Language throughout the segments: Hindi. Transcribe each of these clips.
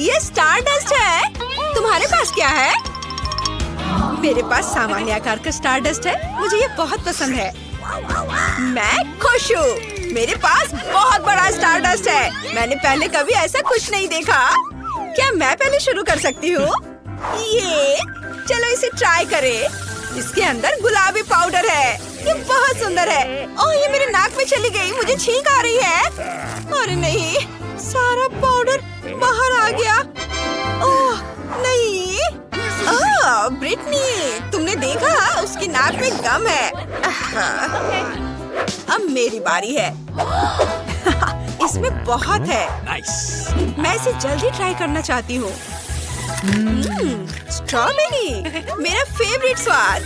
ये स्टारडस्ट है। तुम्हारे पास क्या है? मेरे पास सामान्य आकार का स्टारडस्ट है। मुझे ये बहुत पसंद है। मैं खुश हूँ। मेरे पास बहुत बड़ा स्टारडस्ट है। मैंने पहले कभी ऐसा कुछ नहीं देखा। क्या मैं पहले शुरू कर सकती हूँ? ये चलो इसे ट्राई करें। इसके अंदर गुलाबी पाउडर है। ये बहुत सुंदर है। ओह, ये मेरे नाक में चली गई। मुझे छींक आ रही है। अरे नहीं, सारा पाउडर बाहर आ गया। ओह नहीं। ब्रिटनी, तुमने देखा? उसकी नाक में गम है। अब मेरी बारी है। इसमें बहुत है। मैं इसे जल्दी ट्राई करना चाहती हूँ। स्ट्रॉबेरी, मेरा फेवरेट स्वाद।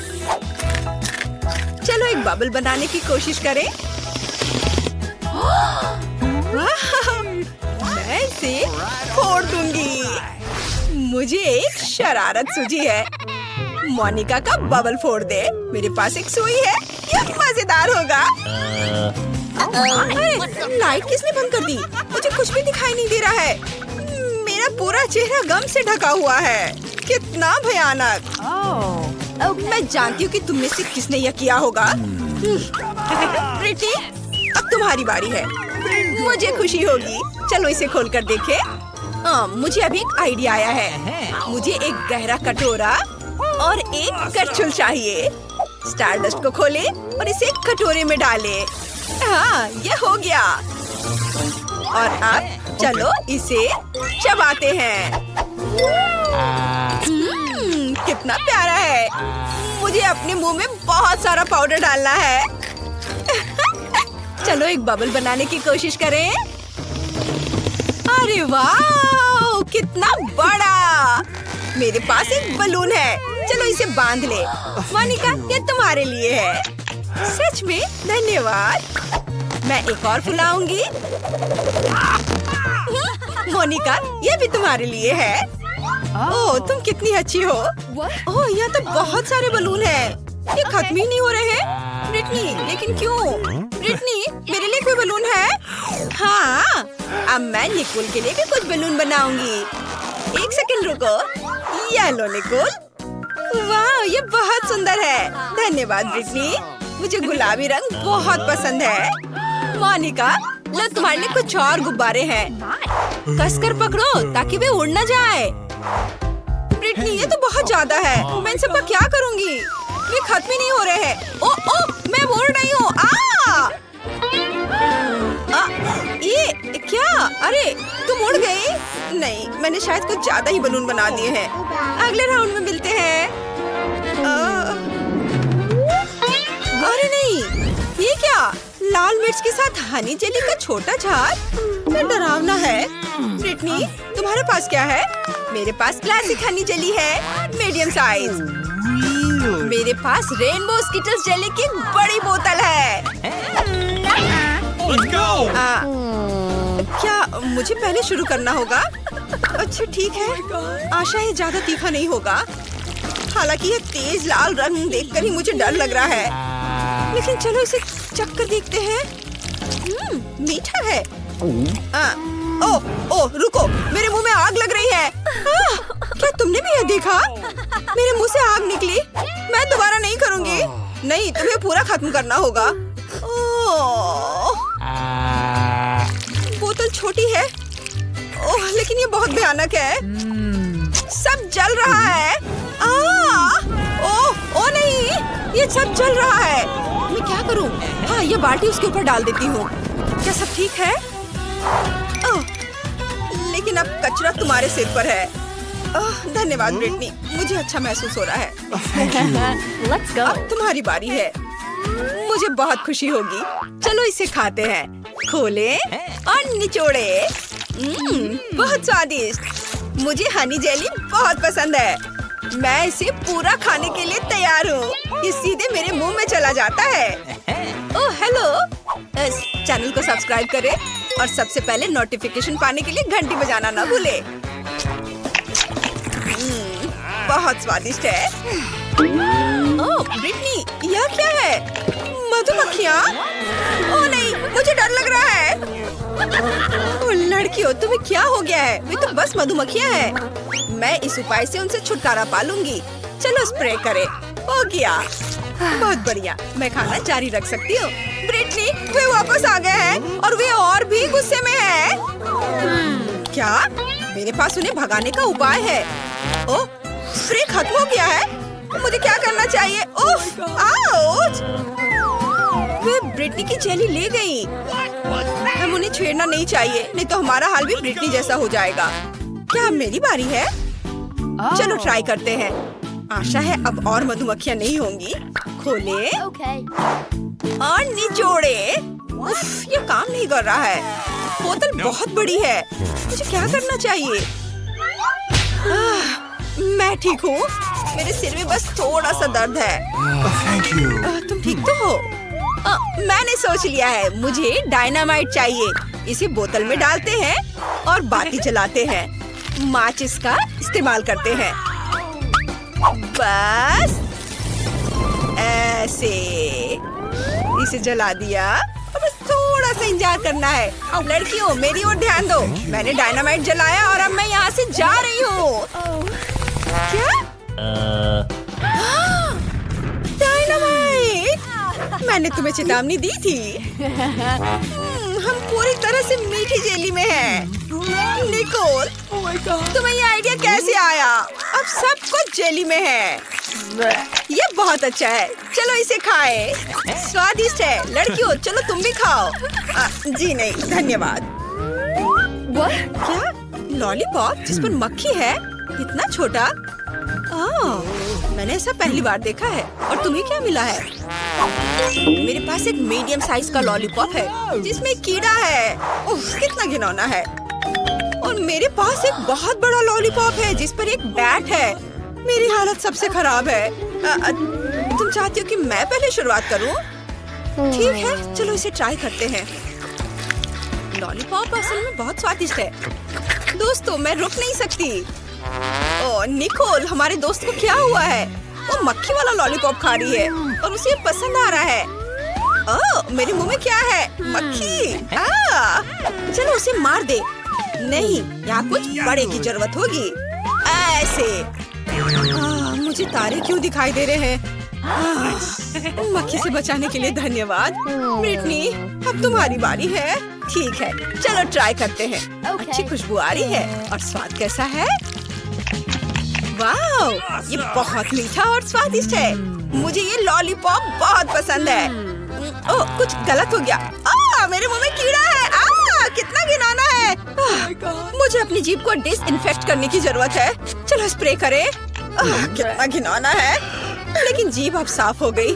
चलो एक बबल बनाने की कोशिश करें। मैं इसे फोड़ दूंगी। मुझे एक शरारत सूझी है। मोनिका का बबल फोड़ दे। मेरे पास एक सुई है। ये मजेदार होगा। अरे, लाइट किसने बंद कर दी? मुझे कुछ भी दिखाई नहीं दे रहा है। मेरा पूरा चेहरा गम से ढका हुआ है। कितना भयानक। मैं जानती हूँ कि तुम में से किसने यह किया होगा। प्रीति, अब तुम्हारी बारी है। मुझे खुशी होगी। चलो इसे खोलकर देखें। मुझे अभी एक आइडिया आया है। मुझे एक गहरा कटोरा और एक करछुल चाहिए। स्टारडस्ट को खोले और इसे एक कटोरे में डाले। हाँ, ये हो गया। और अब चलो इसे चबाते हैं। कितना प्यारा है। मुझे अपने मुंह में बहुत सारा पाउडर डालना है। चलो एक बबल बनाने की कोशिश करें। अरे वाह, कितना बड़ा। मेरे पास एक बलून है। चलो इसे बांध ले। मोनिका, ये तुम्हारे लिए है। सच में धन्यवाद। मैं एक और फुलाऊंगी। मोनिका, ये भी तुम्हारे लिए है। ओह, तुम कितनी अच्छी हो। ओह, यहाँ तो बहुत सारे बलून हैं। ये खत्म ही नहीं हो रहे हैं। ब्रिटनी, लेकिन क्यों? ब्रिटनी, मेरे लिए कोई बलून है? हाँ, अब मैं निकोल के लिए भी कुछ बलून बनाऊंगी। एक सेकंड रुको। ये लो निकोल। वाह, ये बहुत सुंदर है। धन्यवाद ब्रिटनी। मुझे गुलाबी रंग बहुत पसंद है। मोनिका, लो तुम्हारे लिए कुछ और गुब्बारे हैं। कसकर पकड़ो ताकि वे उड़ न जाए। ब्रिटनी, ये तो बहुत ज्यादा है। मैं इन सबका क्या करूंगी? ये खत्म ही नहीं हो रहे हैं। ओ, मैं उड़ रही हूँ। ये क्या? अरे, तुम उड़ गई? नहीं, मैंने शायद कुछ ज्यादा ही बलून बना दिए हैं। अगले राउंड में मिलते हैं। अरे नहीं, ये क्या? लाल मिर्च के साथ हनी जेली का छोटा जार? ये डरावना है। ब्रिटनी, तुम्हारे पास क्या है? मेरे पास क्लासिक हनी जेली है, मीडियम साइज। मेरे पास रेनबो स्किटल्स जेली की बड़ी बोतल है। क्या मुझे पहले शुरू करना होगा? अच्छा ठीक है। आशा है ज्यादा तीखा नहीं होगा। हालांकि ये तेज लाल रंग देखकर ही मुझे डर लग रहा है। लेकिन चलो इसे चख कर देखते हैं। मीठा है। ओह, रुको, मेरे मुंह में आग लग रही है। क्या तुमने भी यह देखा? मेरे मुंह से आग निकली। मैं दोबारा नहीं करूंगी। नहीं, तुम्हें पूरा खत्म करना होगा। बोतल छोटी है। ओह, लेकिन ये बहुत भयानक है। सब जल रहा है। ओह नहीं, ये सब जल रहा है। मैं क्या करूं? हाँ, ये बाल्टी उसके ऊपर डाल देती हूँ। क्या सब ठीक है? लेकिन अब कचरा तुम्हारे सिर पर है। धन्यवाद ब्रिटनी, मुझे अच्छा महसूस हो रहा है। Let's go. अब तुम्हारी बारी है। मुझे बहुत खुशी होगी। चलो इसे खाते हैं। खोले और निचोड़े। बहुत स्वादिष्ट। मुझे हनी जेली बहुत पसंद है। मैं इसे पूरा खाने के लिए तैयार हूँ। ये सीधे मेरे मुंह में चला जाता है। ओह हेलो, इस चैनल को सब्सक्राइब करें और सबसे पहले नोटिफिकेशन पाने के लिए घंटी बजाना ना भूले। बहुत स्वादिष्ट है। ओह ब्रिटनी, यह क्या है? मधुमक्खियाँ? ओह नहीं, मुझे डर लग रहा है। ओ लड़कियों, तुम्हें क्या हो गया है? वे तो बस मधुमक्खियाँ हैं। मैं इस उपाय से उनसे छुटकारा पा लूंगी। चलो स्प्रे करें। हो गया। बहुत बढ़िया, मैं खाना जारी रख सकती हूँ। ब्रिटनी, वे वापस आ गए हैं और वे और भी गुस्से में हैं। क्या? मेरे पास उन्हें भगाने का उपाय है। ओह, स्प्रे खत्म हो गया है। मुझे क्या करना चाहिए? उफ, आउच! वे ब्रिटनी की जेली ले गई। हम उन्हें छेड़ना नहीं चाहिए, नहीं तो हमारा हाल भी ब्रिटनी जैसा हो जाएगा। क्या अब मेरी बारी है? चलो ट्राई करते हैं। आशा है अब और मधुमक्खियाँ नहीं होंगी। खोले Okay. और निचोड़े। उफ, ये काम नहीं कर रहा है। बोतल बहुत बड़ी है। मुझे क्या करना चाहिए? मैं ठीक हूँ। मेरे सिर में बस थोड़ा सा दर्द है। Thank you. तुम ठीक तो हो? मैंने सोच लिया है, मुझे डायनामाइट चाहिए। इसे बोतल में डालते हैं और बाती जलाते हैं। माचिस का इस्तेमाल करते हैं। बस ऐसे इसे जला दिया। अब बस थोड़ा सा इंतजार करना है। लड़कियों, मेरी ओर ध्यान दो। मैंने डायनामाइट जलाया और अब मैं यहाँ से जा रही हूँ। क्या? डायनामाइट! मैंने तुम्हें चेतावनी दी थी। हम पूरी तरह से मीठी जेली में हैं। निकोल, तुम्हें ये आइडिया कैसे आया? अब सब कुछ जेली में है। ये बहुत अच्छा है। चलो इसे खाएं। स्वादिष्ट है। लड़कियों, चलो तुम भी खाओ। जी नहीं, धन्यवाद। क्या? लॉलीपॉप जिस पर मक्खी है? इतना छोटा? मैंने ऐसा पहली बार देखा है। और तुम्हें क्या मिला है? मेरे पास एक मीडियम साइज का लॉलीपॉप है जिसमें कीड़ा है। उफ, कितना घिनौना है। और मेरे पास एक बहुत बड़ा लॉलीपॉप है जिस पर एक बैट है। मेरी हालत सबसे खराब है। तुम चाहती हो कि मैं पहले शुरुआत करूं? ठीक है, चलो इसे ट्राई करते हैं। लॉलीपॉप असल में बहुत स्वादिष्ट है। दोस्तों, मैं रुक नहीं सकती। ओह निकोल, हमारे दोस्त को क्या हुआ है? वो मक्खी वाला लॉलीपॉप खा रही है और उसे पसंद आ रहा है। ओह, मेरे मुंह में क्या है? मक्खी। चलो उसे मार दे। नहीं, यहाँ कुछ बड़े की जरूरत होगी। ऐसे। मुझे तारे क्यों दिखाई दे रहे हैं? मक्खी से बचाने के लिए धन्यवाद। ब्रिटनी, अब तुम्हारी बारी है। ठीक है, चलो ट्राई करते हैं। अच्छी खुशबू आ रही है। और स्वाद कैसा है? वाह, ये बहुत मीठा और स्वादिष्ट है। मुझे ये लॉलीपॉप बहुत पसंद है। ओह, कुछ गलत हो गया। मेरे मुंह में कीड़ा है। कितना घिनौना है। मुझे अपनी जीभ को डिसइंफेक्ट करने की जरूरत है। चलो स्प्रे करें। कितना घिनौना है, लेकिन जीभ अब साफ हो गई।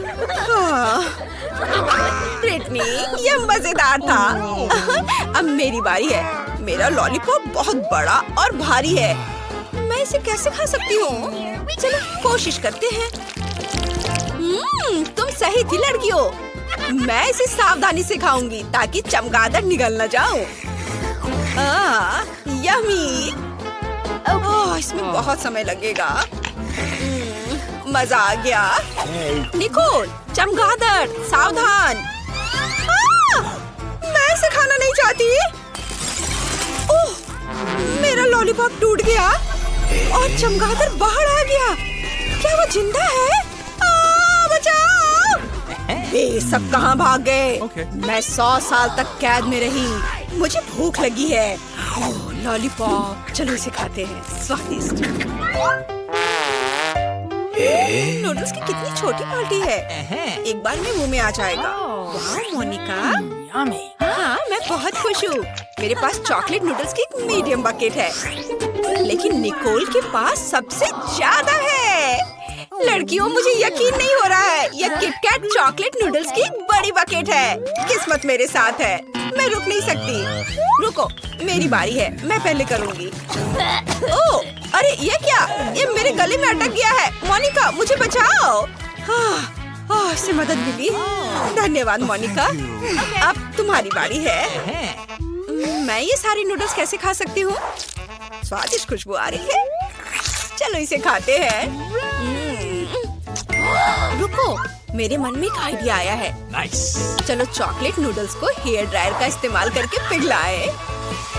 ब्रिटनी, ये मजेदार था। अब मेरी बारी है। मेरा लॉलीपॉप बहुत बड़ा और भारी है। मैं इसे कैसे खा सकती हूँ? चलो कोशिश करते हैं। तुम सही थी लड़कियों। मैं इसे सावधानी से खाऊंगी ताकि चमगादड़ निगल न जाओ। यम्मी। ओह, इसमें बहुत समय लगेगा। मजा आ गया। निकोल, चमगादड़, सावधान। मैं इसे खाना नहीं चाहती। ओह, मेरा लॉलीपॉप टूट गया और चमगादड़ बाहर आ गया। क्या वो जिंदा है? बचाओ! वे सब कहाँ भाग गए? मैं 100 साल तक कैद में रही। मुझे भूख लगी है। ओह, लॉलीपॉप, चलो इसे खाते हैं। स्वादिष्ट। नूडल्स की कितनी छोटी बाल्टी है। एक बार में मुंह में आ जाएगा। वाह मोनिका। हाँ, मैं बहुत खुश हूँ। मेरे पास चॉकलेट नूडल्स की एक मीडियम बकेट है, लेकिन निकोल के पास सबसे ज्यादा है। लड़कियों, मुझे यकीन नहीं हो रहा है। यह किटकैट चॉकलेट नूडल्स की एक बड़ी बकेट है। किस्मत मेरे साथ है। मैं रुक नहीं सकती। रुको, मेरी बारी है। मैं पहले करूँगी। ओह, अरे ये क्या? ये मेरे गले में अटक गया है। मोनिका, मुझे बचाओ। इससे मदद मिली। धन्यवाद मोनिका। अब तुम्हारी बारी है। मैं ये सारी नूडल्स कैसे खा सकती हूँ? स्वादिष्ट खुशबू आ रही है। चलो इसे खाते हैं। रुको, मेरे मन में एक आइडिया आया है। चलो चॉकलेट नूडल्स को हेयर ड्रायर का इस्तेमाल करके पिघलाए।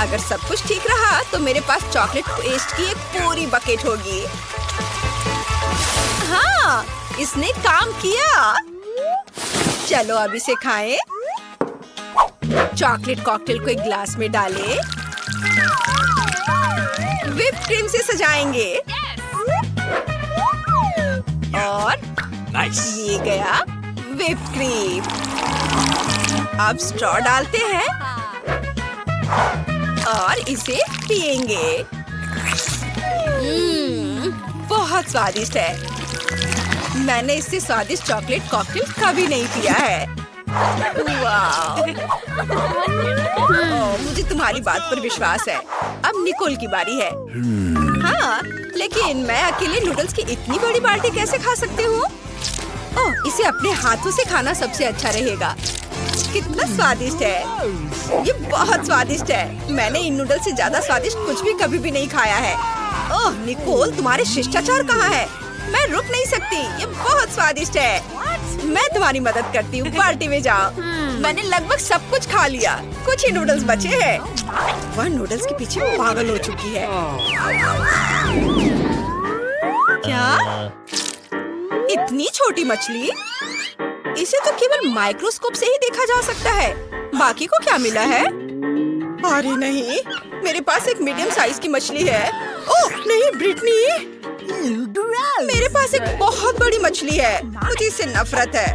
अगर सब कुछ ठीक रहा तो मेरे पास चॉकलेट पेस्ट की एक पूरी बकेट होगी। हाँ, इसने काम किया। चलो अब इसे खाएं। चॉकलेट कॉकटेल को एक ग्लास में डालें। व्हिप क्रीम से सजाएंगे। और ये गया व्हिप क्रीम। अब स्ट्रॉ डालते हैं और इसे पिएंगे। बहुत स्वादिष्ट है। मैंने इससे स्वादिष्ट चॉकलेट कॉकटेल कभी नहीं पिया है। वाह! मुझे तुम्हारी बात पर विश्वास है। अब निकोल की बारी है। हाँ, लेकिन मैं अकेले नूडल्स की इतनी बड़ी बाल्टी कैसे खा सकती हूँ? ओह, इसे अपने हाथों से खाना सबसे अच्छा रहेगा। कितना स्वादिष्ट है! ये बहुत स्वादिष्ट है। मैंने इन नूडल्स से ज्यादा स्वादिष्ट कुछ भी कभी भी नहीं खाया है। ओह निकोल, तुम्हारे शिष्टाचार कहाँ है? मैं रुक नहीं सकती। ये बहुत स्वादिष्ट है। मैं तुम्हारी मदद करती हूँ। पार्टी में जाओ। मैंने लगभग सब कुछ खा लिया। कुछ ही नूडल्स बचे हैं। वह नूडल्स के पीछे पागल हो चुकी है। क्या? इतनी छोटी मछली? इसे तो केवल माइक्रोस्कोप से ही देखा जा सकता है। बाकी को क्या मिला है? अरे नहीं, मेरे पास एक मीडियम साइज की मछली है। ओह नहीं ब्रिटनी, मेरे पास एक बहुत बड़ी मछली है। मुझे इससे नफरत है।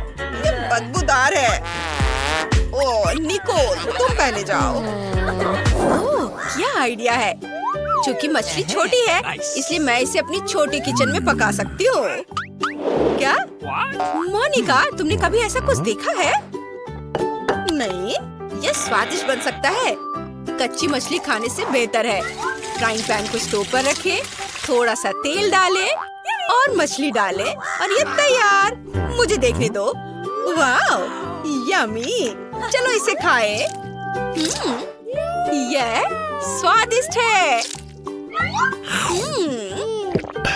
ये बदबूदार है। ओह निकोल, तुम पहले जाओ। ओह, क्या आइडिया है। क्योंकि मछली छोटी है, इसलिए मैं इसे अपनी छोटी किचन में पका सकती हूँ। क्या? मोनिका, तुमने कभी ऐसा कुछ देखा है? नहीं, यह स्वादिष्ट बन सकता है। कच्ची मछली खाने से बेहतर है। फ्राइंग पैन को स्टोव पर रखें, थोड़ा सा तेल डालें और मछली डालें और ये तैयार। मुझे देखने दो। वाह, यम्मी। चलो इसे खाएं। यह स्वादिष्ट है।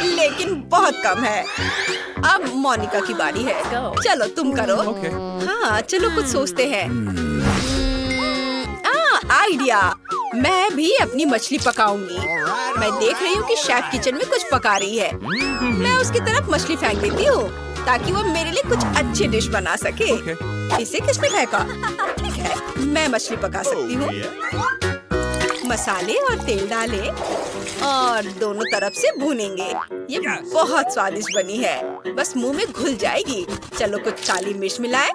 लेकिन बहुत कम है। अब मोनिका की बारी है। चलो तुम करो। हाँ, चलो कुछ सोचते हैं। आइडिया। मैं भी अपनी मछली पकाऊंगी। मैं देख रही हूँ कि शेफ किचन में कुछ पका रही है। मैं उसकी तरफ मछली फेंक देती हूँ ताकि वो मेरे लिए कुछ अच्छी डिश बना सके। इसे किसने फेंका? ठीक है, मैं मछली पका सकती हूँ। मसाले और तेल डालें और दोनों तरफ से भूनेंगे। ये बहुत स्वादिष्ट बनी है। बस मुंह में घुल जाएगी। चलो कुछ काली मिर्च मिलाएं।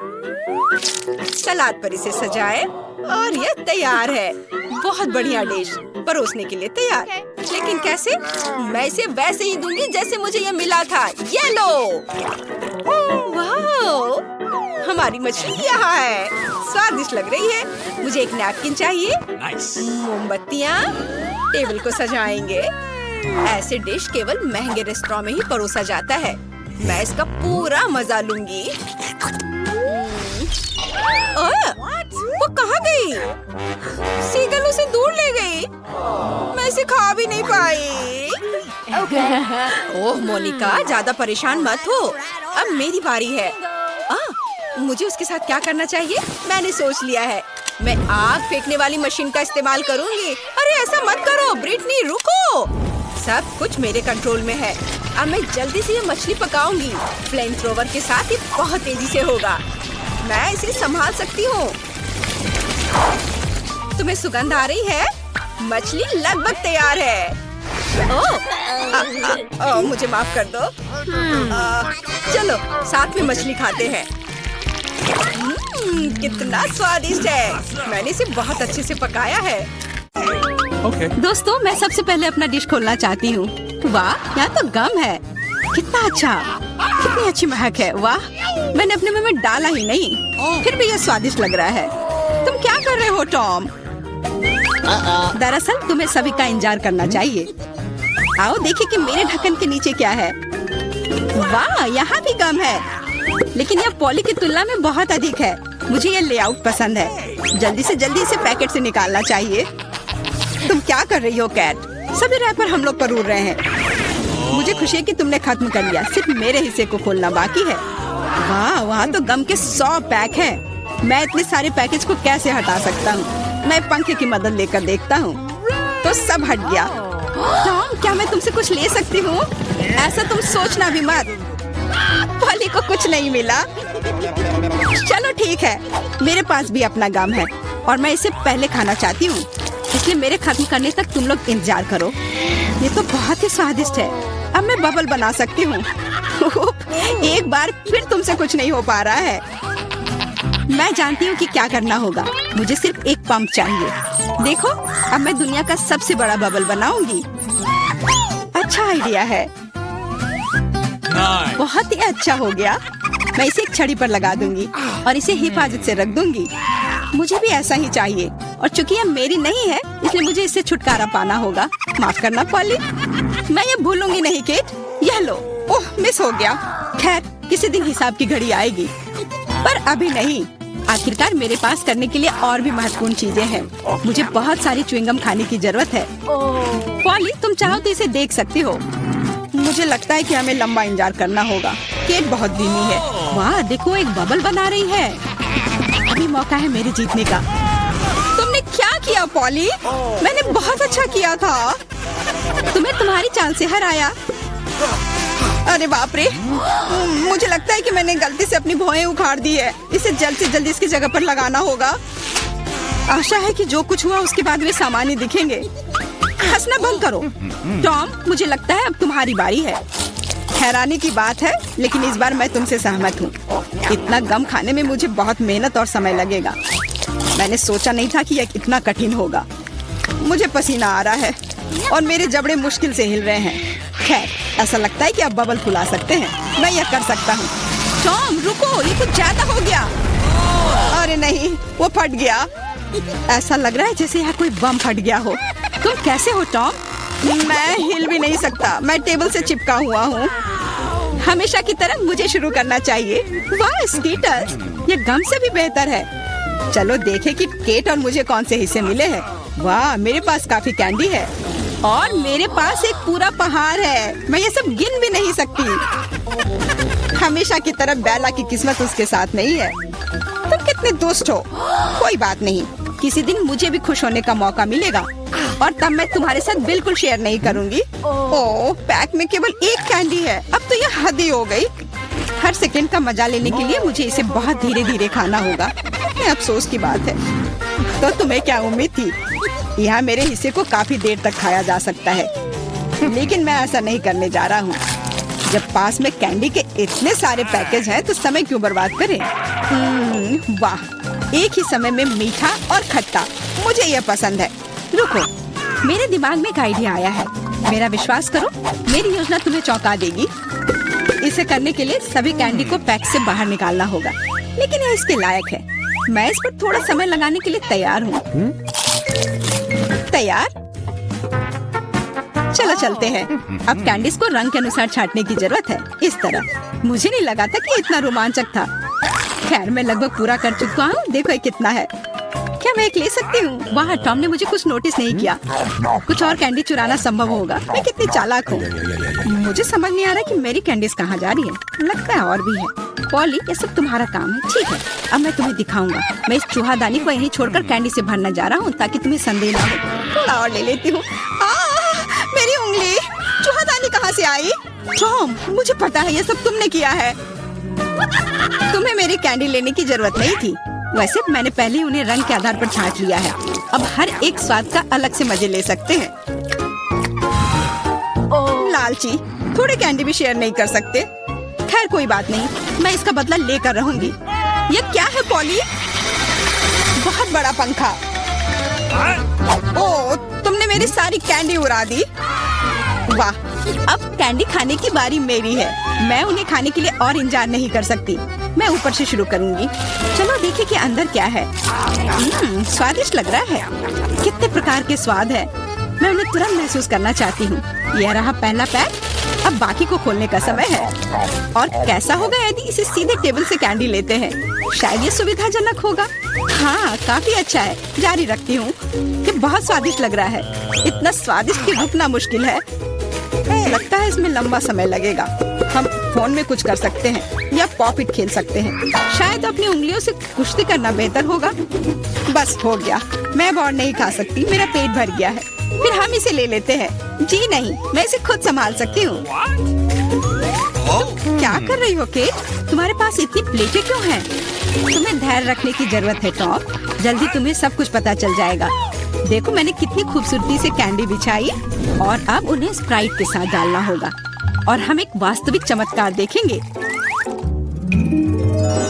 सलाद पर इसे सजाएं और ये तैयार है। बहुत बढ़िया डिश परोसने के लिए तैयार। लेकिन कैसे? मैं इसे वैसे ही दूंगी जैसे मुझे ये मिला था। ये लो। वाह, हमारी मछली यहाँ है। स्वादिष्ट लग रही है। मुझे एक नैपकिन चाहिए। मोमबत्तियाँ। टेबल को सजाएंगे। ऐसे डिश केवल महंगे रेस्टोरेंट में ही परोसा जाता है। मैं इसका पूरा मजा लूंगी। वो कहाँ गई? सीगल उसे दूर ले गई। मैं इसे खा भी नहीं पाई। ओह मोनिका, ज्यादा परेशान मत हो। अब मेरी बारी है। मुझे उसके साथ क्या करना चाहिए? मैंने सोच लिया है। मैं आग फेंकने वाली मशीन का इस्तेमाल करूंगी। अरे ऐसा मत करो ब्रिटनी, रुको। सब कुछ मेरे कंट्रोल में है। अब मैं जल्दी से ये मछली पकाऊंगी। फ्लेम थ्रोवर के साथ ये बहुत तेजी से होगा। मैं इसे संभाल सकती हूँ। तुम्हें सुगंध आ रही है? मछली लगभग तैयार है। ओह, मुझे माफ कर दो। चलो साथ में मछली खाते हैं। कितना स्वादिष्ट है। मैंने इसे बहुत अच्छे से पकाया है। दोस्तों, मैं सबसे पहले अपना डिश खोलना चाहती हूँ। वाह, यहाँ तो गम है। कितना अच्छा, कितनी अच्छी महक है। वाह, मैंने अपने मुंह में डाला ही नहीं, फिर भी यह स्वादिष्ट लग रहा है। तुम क्या कर रहे हो टॉम? दरअसल तुम्हें सभी का इंतजार करना चाहिए। आओ देखिए कि मेरे ढक्कन के नीचे क्या है। वाह, यहाँ भी गम है, लेकिन यह पॉली की तुलना में बहुत अधिक है। मुझे यह लेआउट पसंद है। जल्दी से जल्दी इसे पैकेट से निकालना चाहिए। तुम क्या कर रही हो कैट? सभी रैपर हम लोग पर उड़ रहे हैं। मुझे खुशी है कि तुमने खत्म कर लिया। सिर्फ मेरे हिस्से को खोलना बाकी है। वाह, वहाँ तो गम के 100 पैक हैं। मैं इतने सारे पैकेज को कैसे हटा सकता हूँ? मैं पंखे की मदद लेकर देखता हूँ। तो सब हट गया। टॉम, क्या मैं तुमसे कुछ ले सकती हूँ? ऐसा तुम सोचना भी मत। पॉली को कुछ नहीं मिला। चलो ठीक है, मेरे पास भी अपना गम है और मैं इसे पहले खाना चाहती हूँ, इसलिए मेरे खत्म करने तक तुम लोग इंतजार करो। ये तो बहुत ही स्वादिष्ट है। अब मैं बबल बना सकती हूँ। एक बार फिर तुमसे कुछ नहीं हो पा रहा है। मैं जानती हूँ कि क्या करना होगा। मुझे सिर्फ एक पंप चाहिए। देखो, अब मैं दुनिया का सबसे बड़ा बबल बनाऊंगी। अच्छा आइडिया है। बहुत ही अच्छा हो गया। मैं इसे एक छड़ी पर लगा दूंगी और इसे हिफाजत से रख दूंगी। मुझे भी ऐसा ही चाहिए और चूंकि यह मेरी नहीं है, इसलिए मुझे इससे छुटकारा पाना होगा। माफ करना पॉली, मैं ये भूलूंगी नहीं केट। यह लो। ओह, मिस हो गया। खैर, किसी दिन हिसाब की घड़ी आएगी, पर अभी नहीं। आखिरकार मेरे पास करने के लिए और भी महत्वपूर्ण चीजें हैं। मुझे बहुत सारी च्युइंगम खाने की जरूरत है। पॉली, तुम चाहो तो इसे देख सकती हो। मुझे लगता है कि हमें लंबा इंतजार करना होगा। केट बहुत धीमी है। वाह, देखो, एक बबल बना रही है। अभी मौका है मेरे जीतने का। तुमने क्या किया पॉली? मैंने बहुत अच्छा किया था। तुम्हें तुम्हारी चाल से हराया। अरे बाप रे, मुझे लगता है कि मैंने गलती से अपनी भौहें उखाड़ दी है। इसे जल्द से जल्द इसकी जगह पर लगाना होगा। आशा है कि जो कुछ हुआ उसके बाद वे सामान्य दिखेंगे। हंसना बंद करो। टॉम, मुझे लगता है अब तुम्हारी बारी है। हैरानी की बात है, लेकिन इस बार मैं तुमसे सहमत हूँ। इतना गम खाने में मुझे बहुत मेहनत और समय लगेगा। मैंने सोचा नहीं था कि यह कितना कठिन होगा। मुझे पसीना आ रहा है और मेरे जबड़े मुश्किल से हिल रहे हैं। खैर, ऐसा लगता है कि अब बबल फुला सकते हैं। मैं यह कर सकता हूँ। टॉम, रुको, ये कुछ ज्यादा हो गया। अरे नहीं, वो फट गया। ऐसा लग रहा है जैसे यहाँ कोई बम फट गया हो। तुम कैसे हो टॉम? मैं हिल भी नहीं सकता। मैं टेबल से चिपका हुआ हूँ। हमेशा की तरह मुझे शुरू करना चाहिए। वाह स्कीटर्स, ये गम से भी बेहतर है। चलो देखें कि केट और मुझे कौन से हिस्से मिले हैं। वाह, मेरे पास काफी कैंडी है और मेरे पास एक पूरा पहाड़ है। मैं ये सब गिन भी नहीं सकती। हमेशा की तरह बेला की किस्मत उसके साथ नहीं है। तुम कितने दुष्ट हो। कोई बात नहीं, किसी दिन मुझे भी खुश होने का मौका मिलेगा और तब मैं तुम्हारे साथ बिल्कुल शेयर नहीं करूंगी। ओह, पैक में केवल एक कैंडी है। अब तो यह हद ही हो गई। हर सेकंड का मजा लेने के लिए मुझे इसे बहुत धीरे धीरे खाना होगा। ये अफसोस की बात है। तो तुम्हें क्या उम्मीद थी? यहाँ मेरे हिस्से को काफी देर तक खाया जा सकता है, लेकिन मैं ऐसा नहीं करने जा रहा हूँ। जब पास में कैंडी के इतने सारे पैकेज हैं, तो समय क्यों बर्बाद करें? वाह, एक ही समय में मीठा और खट्टा। मुझे यह पसंद है। रुको, मेरे दिमाग में एक आइडिया आया है। मेरा विश्वास करो, मेरी योजना तुम्हें चौंका देगी। इसे करने के लिए सभी कैंडी को पैक से बाहर निकालना होगा, लेकिन यह इसके लायक है। मैं इस पर थोड़ा समय लगाने के लिए तैयार हूँ। तैयार? चलो चलते हैं। अब कैंडीज को रंग के अनुसार छांटने की जरूरत है। इस तरह। मुझे नहीं लगा था कि इतना रोमांचक था। खैर, मैं लगभग पूरा कर चुका हूँ। देखो ये कितना है। क्या मैं एक ले सकती हूँ? वाह, टॉम ने मुझे कुछ नोटिस नहीं किया। कुछ और कैंडी चुराना संभव होगा। मैं कितनी चालाक हूँ। मुझे समझ नहीं आ रहा कि मेरी कैंडीज कहाँ जा रही है। लगता है और भी है। पॉली, ये सब तुम्हारा काम है। ठीक है, अब मैं तुम्हें दिखाऊंगा। मैं इस चूहादानी को यहीं छोड़कर कैंडी से भरने जा रहा हूँ, ताकि तुम्हें संदेह ना हो। थोड़ा और ले लेती हूँ। मेरी उंगली। चूहादानी कहाँ से आई? टॉम, मुझे पता है ये सब तुमने किया है। तुम्हें मेरी कैंडी लेने की जरूरत नहीं थी। वैसे मैंने पहले ही उन्हें रंग के आधार पर छांट लिया है। अब हर एक स्वाद का अलग से मजे ले सकते हैं। लालची, थोड़े कैंडी भी शेयर नहीं कर सकते। खैर कोई बात नहीं, मैं इसका बदला लेकर रहूंगी। ये क्या है पॉली? बहुत बड़ा पंखा। ओह, तुमने मेरी सारी कैंडी उड़ा दी। वाह, अब कैंडी खाने की बारी मेरी है। मैं उन्हें खाने के लिए और इंतजार नहीं कर सकती। मैं ऊपर से शुरू करूंगी। चलो देखें कि अंदर क्या है। स्वादिष्ट लग रहा है। कितने प्रकार के स्वाद है। मैं उन्हें तुरंत महसूस करना चाहती हूँ। यह रहा पहला पैक। अब बाकी को खोलने का समय है। और कैसा होगा यदि इसे सीधे टेबल से कैंडी लेते हैं? शायद ये सुविधाजनक होगा। हाँ, काफी अच्छा है। जारी रखती हूँ। ये बहुत स्वादिष्ट लग रहा है। इतना स्वादिष्ट कि रुकना मुश्किल है। लगता है इसमें लंबा समय लगेगा। हम फोन में कुछ कर सकते हैं। या पॉपिट खेल सकते हैं। शायद अपनी उंगलियों से कुश्ती करना बेहतर होगा। बस हो गया, मैं अब और नहीं खा सकती, मेरा पेट भर गया है। फिर हम इसे ले लेते हैं। जी नहीं, मैं इसे खुद संभाल सकती हूँ। क्या कर रही हो केट? तुम्हारे पास इतनी प्लेटें क्यों हैं? तुम्हें धैर्य रखने की जरूरत है टॉम, जल्दी तुम्हें सब कुछ पता चल जाएगा। देखो मैंने कितनी खूबसूरती से कैंडी बिछाई और अब उन्हें स्प्राइट के साथ डालना होगा और हम एक वास्तविक चमत्कार देखेंगे।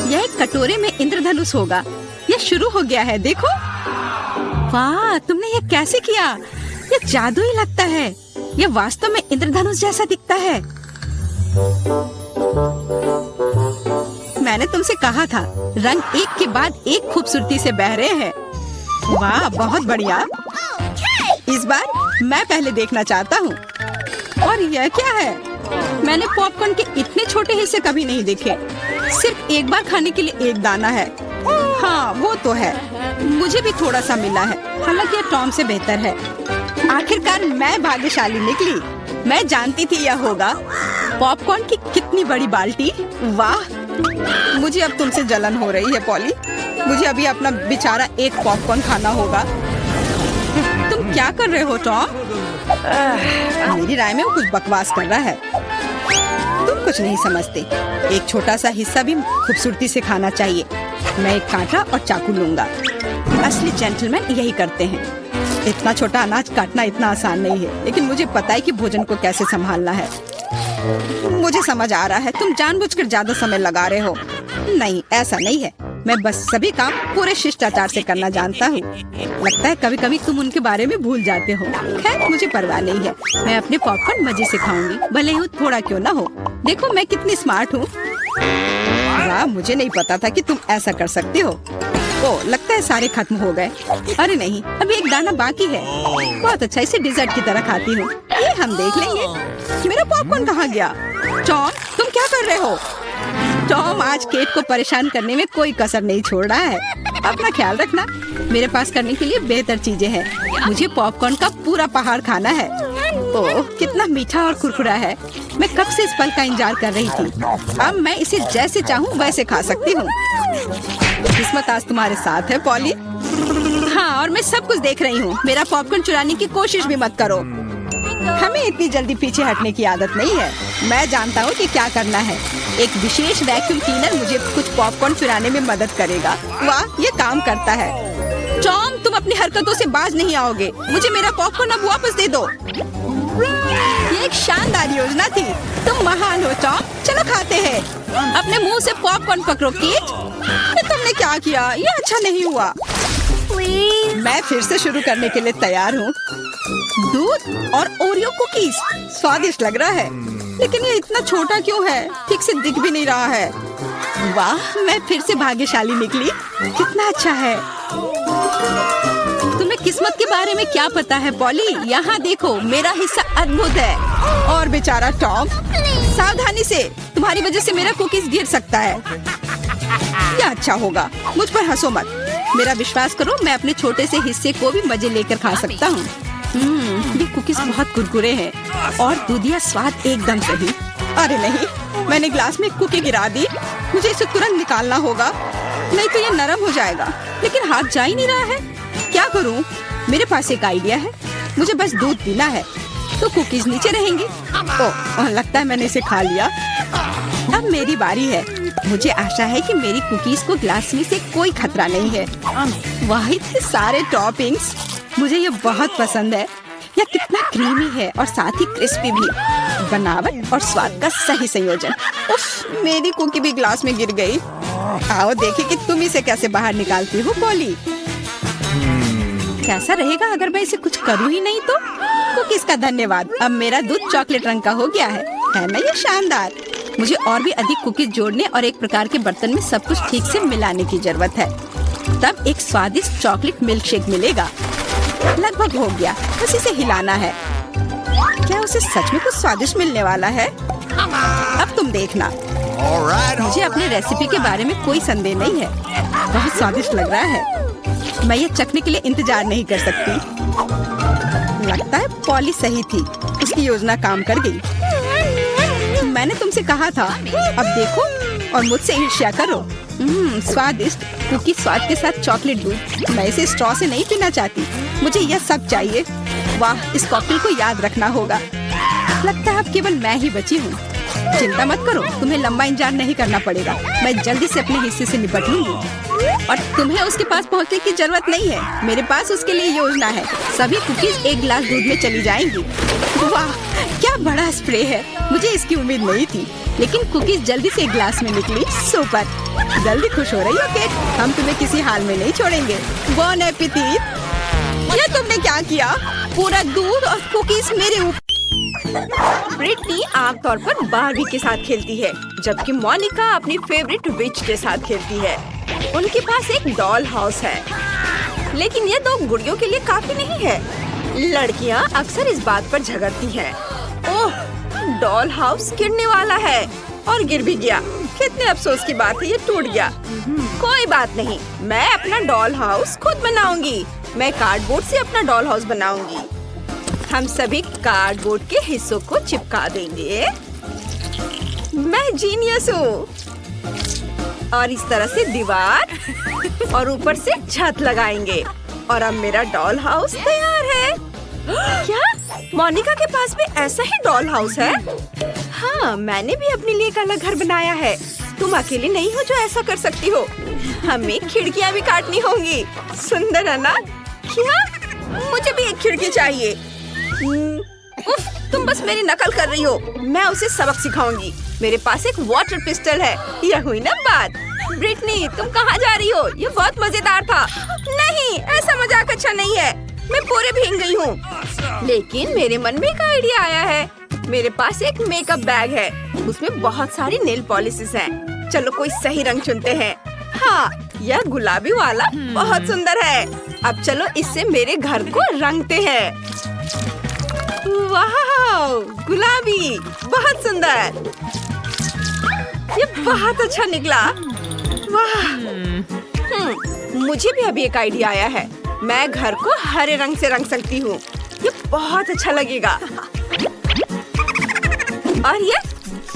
यह एक कटोरे में इंद्रधनुष होगा। यह शुरू हो गया है, देखो। वाह, तुमने ये कैसे किया? यह जादू ही लगता है। यह वास्तव में इंद्रधनुष जैसा दिखता है। मैंने तुमसे कहा था, रंग एक के बाद एक खूबसूरती से बह रहे हैं। वाह, बहुत बढ़िया। इस बार मैं पहले देखना चाहता हूँ। और यह क्या है? मैंने पॉपकॉर्न के इतने छोटे हिस्से कभी नहीं देखे। सिर्फ एक बार खाने के लिए एक दाना है। हाँ, वो तो है। मुझे भी थोड़ा सा मिला है, हालांकि यह टॉम से बेहतर है। आखिरकार मैं भाग्यशाली निकली। मैं जानती थी यह होगा। पॉपकॉर्न की कितनी बड़ी बाल्टी। वाह, मुझे अब तुमसे जलन हो रही है पॉली। मुझे अभी अपना बेचारा एक पॉपकॉर्न खाना होगा। तुम क्या कर रहे हो टॉम? मेरी राय में वो कुछ बकवास कर रहा है। तुम कुछ नहीं समझते। एक छोटा सा हिस्सा भी खूबसूरती से खाना चाहिए। मैं एक कांटा और चाकू लूंगा। असली जेंटलमैन यही करते हैं। इतना छोटा अनाज काटना इतना आसान नहीं है, लेकिन मुझे पता है कि भोजन को कैसे संभालना है। मुझे समझ आ रहा है, तुम जानबूझकर ज्यादा समय लगा रहे हो। नहीं, ऐसा नहीं है। मैं बस सभी काम पूरे शिष्टाचार से करना जानता हूँ। लगता है कभी कभी तुम उनके बारे में भूल जाते हो। खैर, मुझे परवाह नहीं है। मैं अपने पॉपकॉर्न मजे से खाऊंगी, भले ही थोड़ा क्यों ना हो। देखो मैं कितनी स्मार्ट हूँ। वाह, मुझे नहीं पता था कि तुम ऐसा कर सकते हो। ओह, लगता है सारे खत्म हो गए। अरे नहीं, अभी एक दाना बाकी है। बहुत अच्छा, इसे डिजर्ट की तरह खाती हूँ। ये हम देख लेंगे। मेरा पॉपकॉर्न कहाँ गया? टॉम, तुम क्या कर रहे हो? टॉम आज केट को परेशान करने में कोई कसर नहीं छोड़ रहा है। अपना ख्याल रखना। मेरे पास करने के लिए बेहतर चीजें हैं। मुझे पॉपकॉर्न का पूरा पहाड़ खाना है। ओह, कितना मीठा और कुरकुरा है। मैं कब से इस पल का इंतजार कर रही थी। अब मैं इसे जैसे चाहूँ वैसे खा सकती हूँ। किस्मत आज तुम्हारे साथ है पॉली। हाँ, और मैं सब कुछ देख रही हूँ। मेरा पॉपकॉर्न चुराने की कोशिश भी मत करो। हमें इतनी जल्दी पीछे हटने की आदत नहीं है। मैं जानता हूँ कि क्या करना है। एक विशेष वैक्यूम क्लीनर मुझे कुछ पॉपकॉर्न चुराने में मदद करेगा। वाह, ये काम करता है। टॉम, तुम अपनी हरकतों से बाज नहीं आओगे। मुझे मेरा पॉपकॉर्न अब वापस दे दो। ये एक शानदार योजना थी। तुम महान हो टॉम। चलो खाते हैं। अपने मुंह से पॉपकॉर्न पकड़ो केट। तुमने क्या किया? ये अच्छा नहीं हुआ। मैं फिर से शुरू करने के लिए तैयार हूँ। दूध और ओरियो कुकीज स्वादिष्ट लग रहा है, लेकिन ये इतना छोटा क्यों है? ठीक से दिख भी नहीं रहा है। वाह, मैं फिर से भाग्यशाली निकली। कितना अच्छा है। तुम्हें किस्मत के बारे में क्या पता है पॉली? यहाँ देखो, मेरा हिस्सा अद्भुत है। और बेचारा टॉम, सावधानी से, तुम्हारी वजह से मेरा कुकीज गिर सकता है। यह अच्छा होगा। मुझ पर हंसो मत। मेरा विश्वास करो, मैं अपने छोटे से हिस्से को भी मजे लेकर खा सकता हूँ। ये कुकीज बहुत कुरकुरे हैं और दूधिया स्वाद एकदम सही। अरे नहीं, मैंने ग्लास में कुकी गिरा दी। मुझे इसे तुरंत निकालना होगा, नहीं तो ये नरम हो जाएगा। लेकिन हाथ जा ही नहीं रहा है। क्या करूँ? मेरे पास एक आइडिया है। मुझे बस दूध पीना है, तो कुकीज नीचे रहेंगी। ओह, लगता है मैंने इसे खा लिया। अब मेरी बारी है। मुझे आशा है कि मेरी कुकीज को ग्लास में से कोई खतरा नहीं है। वाह, इतने सारे टॉपिंग्स। मुझे ये बहुत पसंद है। यह कितना क्रीमी है और साथ ही क्रिस्पी भी। बनावट और स्वाद का सही संयोजन। उफ, मेरी कुकी भी ग्लास में गिर गई। आओ देखें कि तुम इसे कैसे बाहर निकालती हो पॉली। कैसा रहेगा अगर मैं इसे कुछ करूँ ही नहीं तो? कुकीज का धन्यवाद। अब मेरा दूध चॉकलेट रंग का हो गया है ना? ये शानदार। मुझे और भी अधिक कुकीज जोड़ने और एक प्रकार के बर्तन में सब कुछ ठीक से मिलाने की जरूरत है। तब एक स्वादिष्ट चॉकलेट मिल्क शेक मिलेगा। लगभग हो गया, बस इसे हिलाना है। क्या उसे सच में कुछ स्वादिष्ट मिलने वाला है? अब तुम देखना। मुझे अपने रेसिपी के बारे में कोई संदेह नहीं है। बहुत स्वादिष्ट लग रहा है। मैं ये चखने के लिए इंतजार नहीं कर सकती। लगता है पॉली सही थी। उसकी योजना काम कर गई। मैंने तुमसे कहा था। अब देखो, और मुझसे ईर्ष्या करो। स्वादिष्ट कुकी स्वाद के साथ चॉकलेट दूध। मैं इसे स्ट्रॉ से नहीं पीना चाहती, मुझे यह सब चाहिए। वाह, इस कॉकटेल को याद रखना होगा। लगता है अब केवल मैं ही बची हूँ। चिंता मत करो, तुम्हें लंबा इंतजार नहीं करना पड़ेगा। मैं जल्दी से अपने हिस्से से निपट लूंगी और तुम्हें उसके पास पहुंचने की जरूरत नहीं है। मेरे पास उसके लिए योजना है। सभी कुकीज एक गिलास दूध में चली जाएंगी। वाह, क्या बड़ा स्प्रे है। मुझे इसकी उम्मीद नहीं थी, लेकिन कुकीज जल्दी से एक गिलास में निकली। सुपर, जल्दी खुश हो रही हो केट? हम तुम्हें किसी हाल में नहीं छोड़ेंगे। बॉन एपेटिट। ये तुमने क्या किया? पूरा दूध और कुकीज मेरे ऊपर। ब्रिटनी आमतौर पर बारबी के साथ खेलती है, जबकि मोनिका अपनी फेवरेट विच के साथ खेलती है। उनके पास एक डॉल हाउस है, लेकिन ये 2 गुड़ियों के लिए काफी नहीं है। लड़कियां अक्सर इस बात पर झगड़ती हैं। ओह, डॉल हाउस गिरने वाला है और गिर भी गया। कितने अफसोस की बात है, ये टूट गया। कोई बात नहीं, मैं अपना डॉल हाउस खुद बनाऊंगी। मैं कार्डबोर्ड से अपना डॉल हाउस बनाऊंगी। हम सभी कार्डबोर्ड के हिस्सों को चिपका देंगे। मैं जीनियस हूँ। और इस तरह से दीवार और ऊपर से छत लगाएंगे और अब मेरा डॉल हाउस तैयार है। क्या मोनिका के पास भी ऐसा ही डॉल हाउस है? हाँ, मैंने भी अपने लिए एक अलग घर बनाया है। तुम अकेले नहीं हो जो ऐसा कर सकती हो। हमें खिड़कियाँ भी काटनी होंगी। सुंदर है ना? क्या? मुझे भी एक खिड़की चाहिए। उफ, तुम बस मेरी नकल कर रही हो। मैं उसे सबक सिखाऊंगी। मेरे पास एक वाटर पिस्टल है। यह हुई ना बात। ब्रिटनी, तुम कहाँ जा रही हो? ये बहुत मजेदार था। नहीं, ऐसा मजाक अच्छा नहीं है। मैं पूरे भीग गई हूँ। लेकिन मेरे मन में एक आइडिया आया है। मेरे पास एक मेकअप बैग है, उसमें बहुत सारी नेल पॉलिशेस हैं। चलो कोई सही रंग चुनते हैं। हाँ, यह गुलाबी वाला बहुत सुंदर है। अब चलो इससे मेरे घर को रंगते हैं। वाह, गुलाबी, बहुत सुंदर। ये बहुत अच्छा निकला। वाह। मुझे भी अभी एक आइडिया आया है। मैं घर को हरे रंग से रंग सकती हूँ। ये बहुत अच्छा लगेगा और ये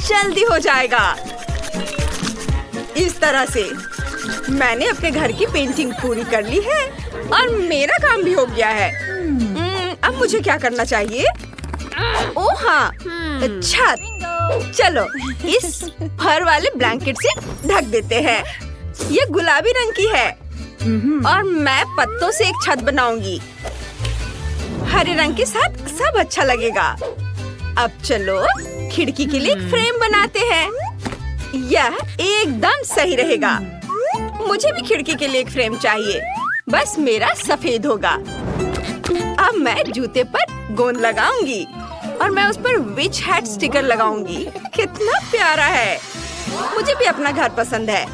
जल्दी हो जाएगा। इस तरह से मैंने अपने घर की पेंटिंग पूरी कर ली है और मेरा काम भी हो गया है। अब मुझे क्या करना चाहिए? ओह हाँ, छत। चलो इस फर वाले ब्लैंकेट से ढक देते हैं। ये गुलाबी रंग की है और मैं पत्तों से एक छत बनाऊंगी। हरे रंग के साथ सब अच्छा लगेगा। अब चलो खिड़की के लिए एक फ्रेम बनाते हैं। यह एकदम सही रहेगा। मुझे भी खिड़की के लिए एक फ्रेम चाहिए, बस मेरा सफेद होगा। अब मैं जूते पर गोंद लगाऊंगी और मैं उस पर विच हैट स्टिकर लगाऊंगी। कितना प्यारा है। मुझे भी अपना घर पसंद है।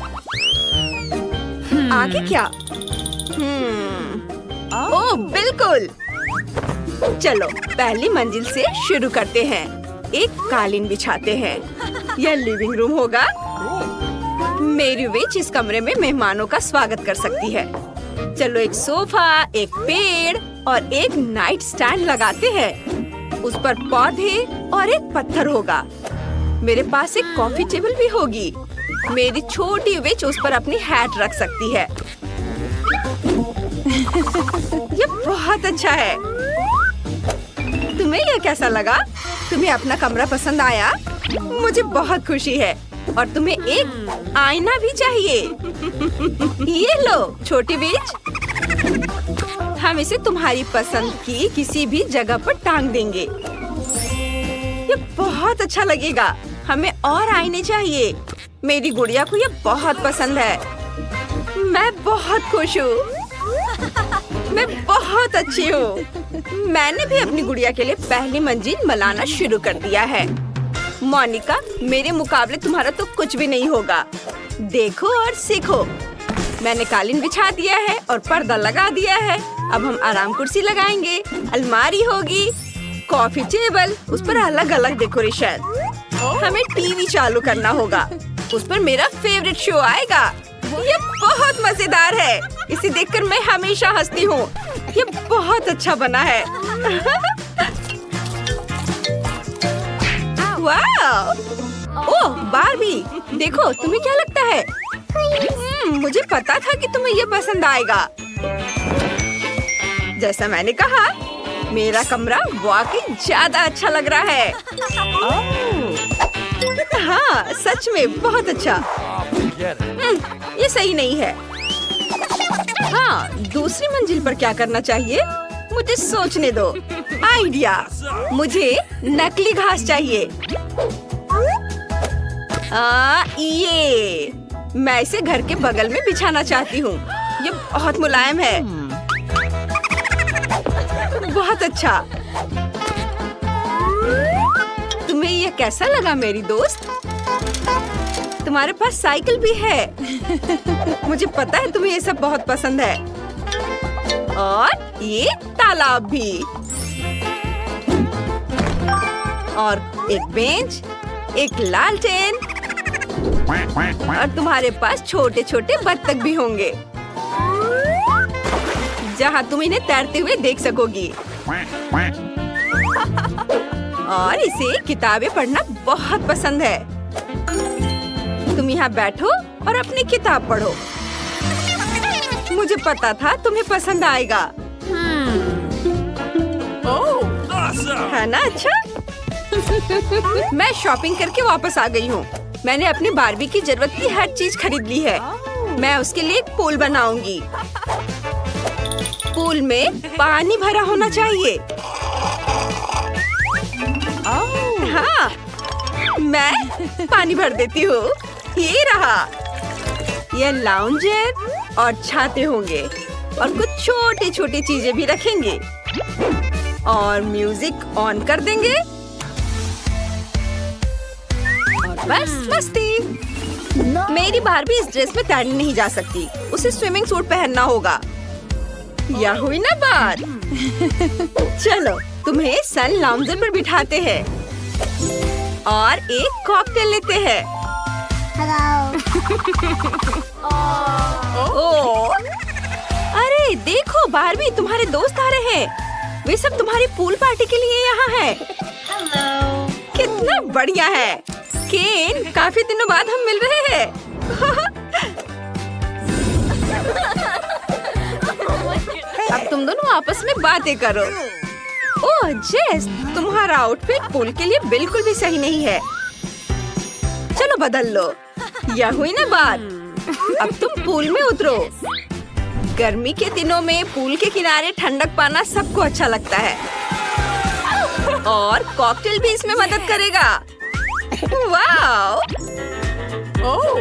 आगे क्या? ओह बिल्कुल। चलो पहली मंजिल से शुरू करते हैं। एक कालीन बिछाते हैं। यह लिविंग रूम होगा। मेरी विच इस कमरे में मेहमानों का स्वागत कर सकती है। चलो एक सोफा, एक पेड़ और एक नाइट स्टैंड लगाते हैं। उस पर पौधे और एक पत्थर होगा। मेरे पास एक कॉफी टेबल भी होगी। मेरी छोटी विच उस पर अपनी हैट रख सकती है। ये बहुत अच्छा है। तुम्हें यह कैसा लगा? तुम्हें अपना कमरा पसंद आया? मुझे बहुत खुशी है। और तुम्हें एक आईना भी चाहिए। ये लो छोटी विच। हम इसे तुम्हारी पसंद की किसी भी जगह पर टांग देंगे। ये बहुत अच्छा लगेगा। हमें और आईने चाहिए। मेरी गुड़िया को ये बहुत पसंद है। मैं बहुत खुश हूँ। मैं बहुत अच्छी हूँ। मैंने भी अपनी गुड़िया के लिए पहली मंजिल बनाना शुरू कर दिया है। मोनिका, मेरे मुकाबले तुम्हारा तो कुछ भी नहीं होगा। देखो और सीखो। मैंने कालीन बिछा दिया है और पर्दा लगा दिया है। अब हम आराम कुर्सी लगाएंगे। अलमारी होगी, कॉफी टेबल, उस पर अलग अलग डेकोरेशन। हमें टीवी चालू करना होगा। उस पर मेरा फेवरेट शो आएगा। ये बहुत मजेदार है। इसे देखकर मैं हमेशा हंसती हूँ। ये बहुत अच्छा बना है। वाह! ओह बारबी, देखो तुम्हें क्या लगता है? मुझे पता था कि तुम्हें ये पसंद आएगा। जैसा मैंने कहा, मेरा कमरा वाकई ज्यादा अच्छा लग रहा है। हाँ, सच में बहुत अच्छा। ये सही नहीं है। हाँ, दूसरी मंजिल पर क्या करना चाहिए? मुझे सोचने दो। आइडिया, मुझे नकली घास चाहिए। ये मैं इसे घर के बगल में बिछाना चाहती हूँ। ये बहुत मुलायम है। बहुत अच्छा। तुम्हें ये कैसा लगा मेरी दोस्त? तुम्हारे पास साइकिल भी है। मुझे पता है तुम्हें ये सब बहुत पसंद है। और ये तालाब भी। और एक बेंच, एक लालटेन। और तुम्हारे पास छोटे छोटे बत्तख भी होंगे जहाँ तुम इन्हें तैरते हुए देख सकोगी। और इसे किताबें पढ़ना बहुत पसंद है। तुम यहाँ बैठो और अपनी किताब पढ़ो। मुझे पता था तुम्हें पसंद आएगा। है ना अच्छा? मैं शॉपिंग करके वापस आ गई हूँ। मैंने अपनी बारबी की जरूरत की हर चीज खरीद ली है। मैं उसके लिए एक पूल बनाऊंगी। पूल में पानी भरा होना चाहिए। हाँ, मैं पानी भर देती हूँ। ये रहा। ये लाउंजर और छाते होंगे और कुछ छोटी छोटी चीजें भी रखेंगे और म्यूजिक ऑन कर देंगे और बस मस्ती। मेरी बारबी इस ड्रेस में तैरने नहीं जा सकती। उसे स्विमिंग सूट पहनना होगा। यह हुई ना बात। चलो तुम्हें सन लाउंजर पर बिठाते हैं और एक कॉकटेल लेते हैं। ओह, अरे देखो बारबी, तुम्हारे दोस्त आ रहे हैं। वे सब तुम्हारी पूल पार्टी के लिए यहाँ हैं। कितना बढ़िया है। केन, काफी दिनों बाद हम मिल रहे हैं। अब तुम दोनों आपस में बातें करो। ओह जेस, तुम्हारा आउटफिट पूल के लिए बिल्कुल भी सही नहीं है। चलो बदल लो। यह हुई ना बात। अब तुम पूल में उतरो। गर्मी के दिनों में पूल के किनारे ठंडक पाना सबको अच्छा लगता है और कॉकटेल भी इसमें मदद करेगा। वाओ! ओह!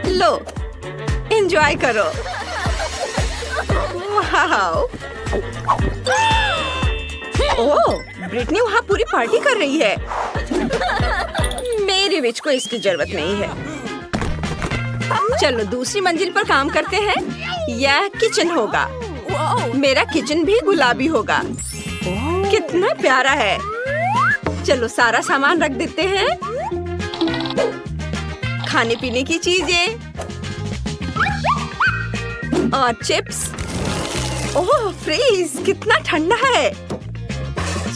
लो, एंजॉय करो। वाओ! ओह, ब्रिटनी वहाँ पूरी पार्टी कर रही है। मेरी विच को इसकी जरूरत नहीं है। चलो दूसरी मंजिल पर काम करते हैं। यह किचन होगा। मेरा किचन भी गुलाबी होगा। कितना प्यारा है। चलो सारा सामान रख देते हैं। खाने पीने की चीजें और चिप्स। ओह फ्रीज, कितना ठंडा है।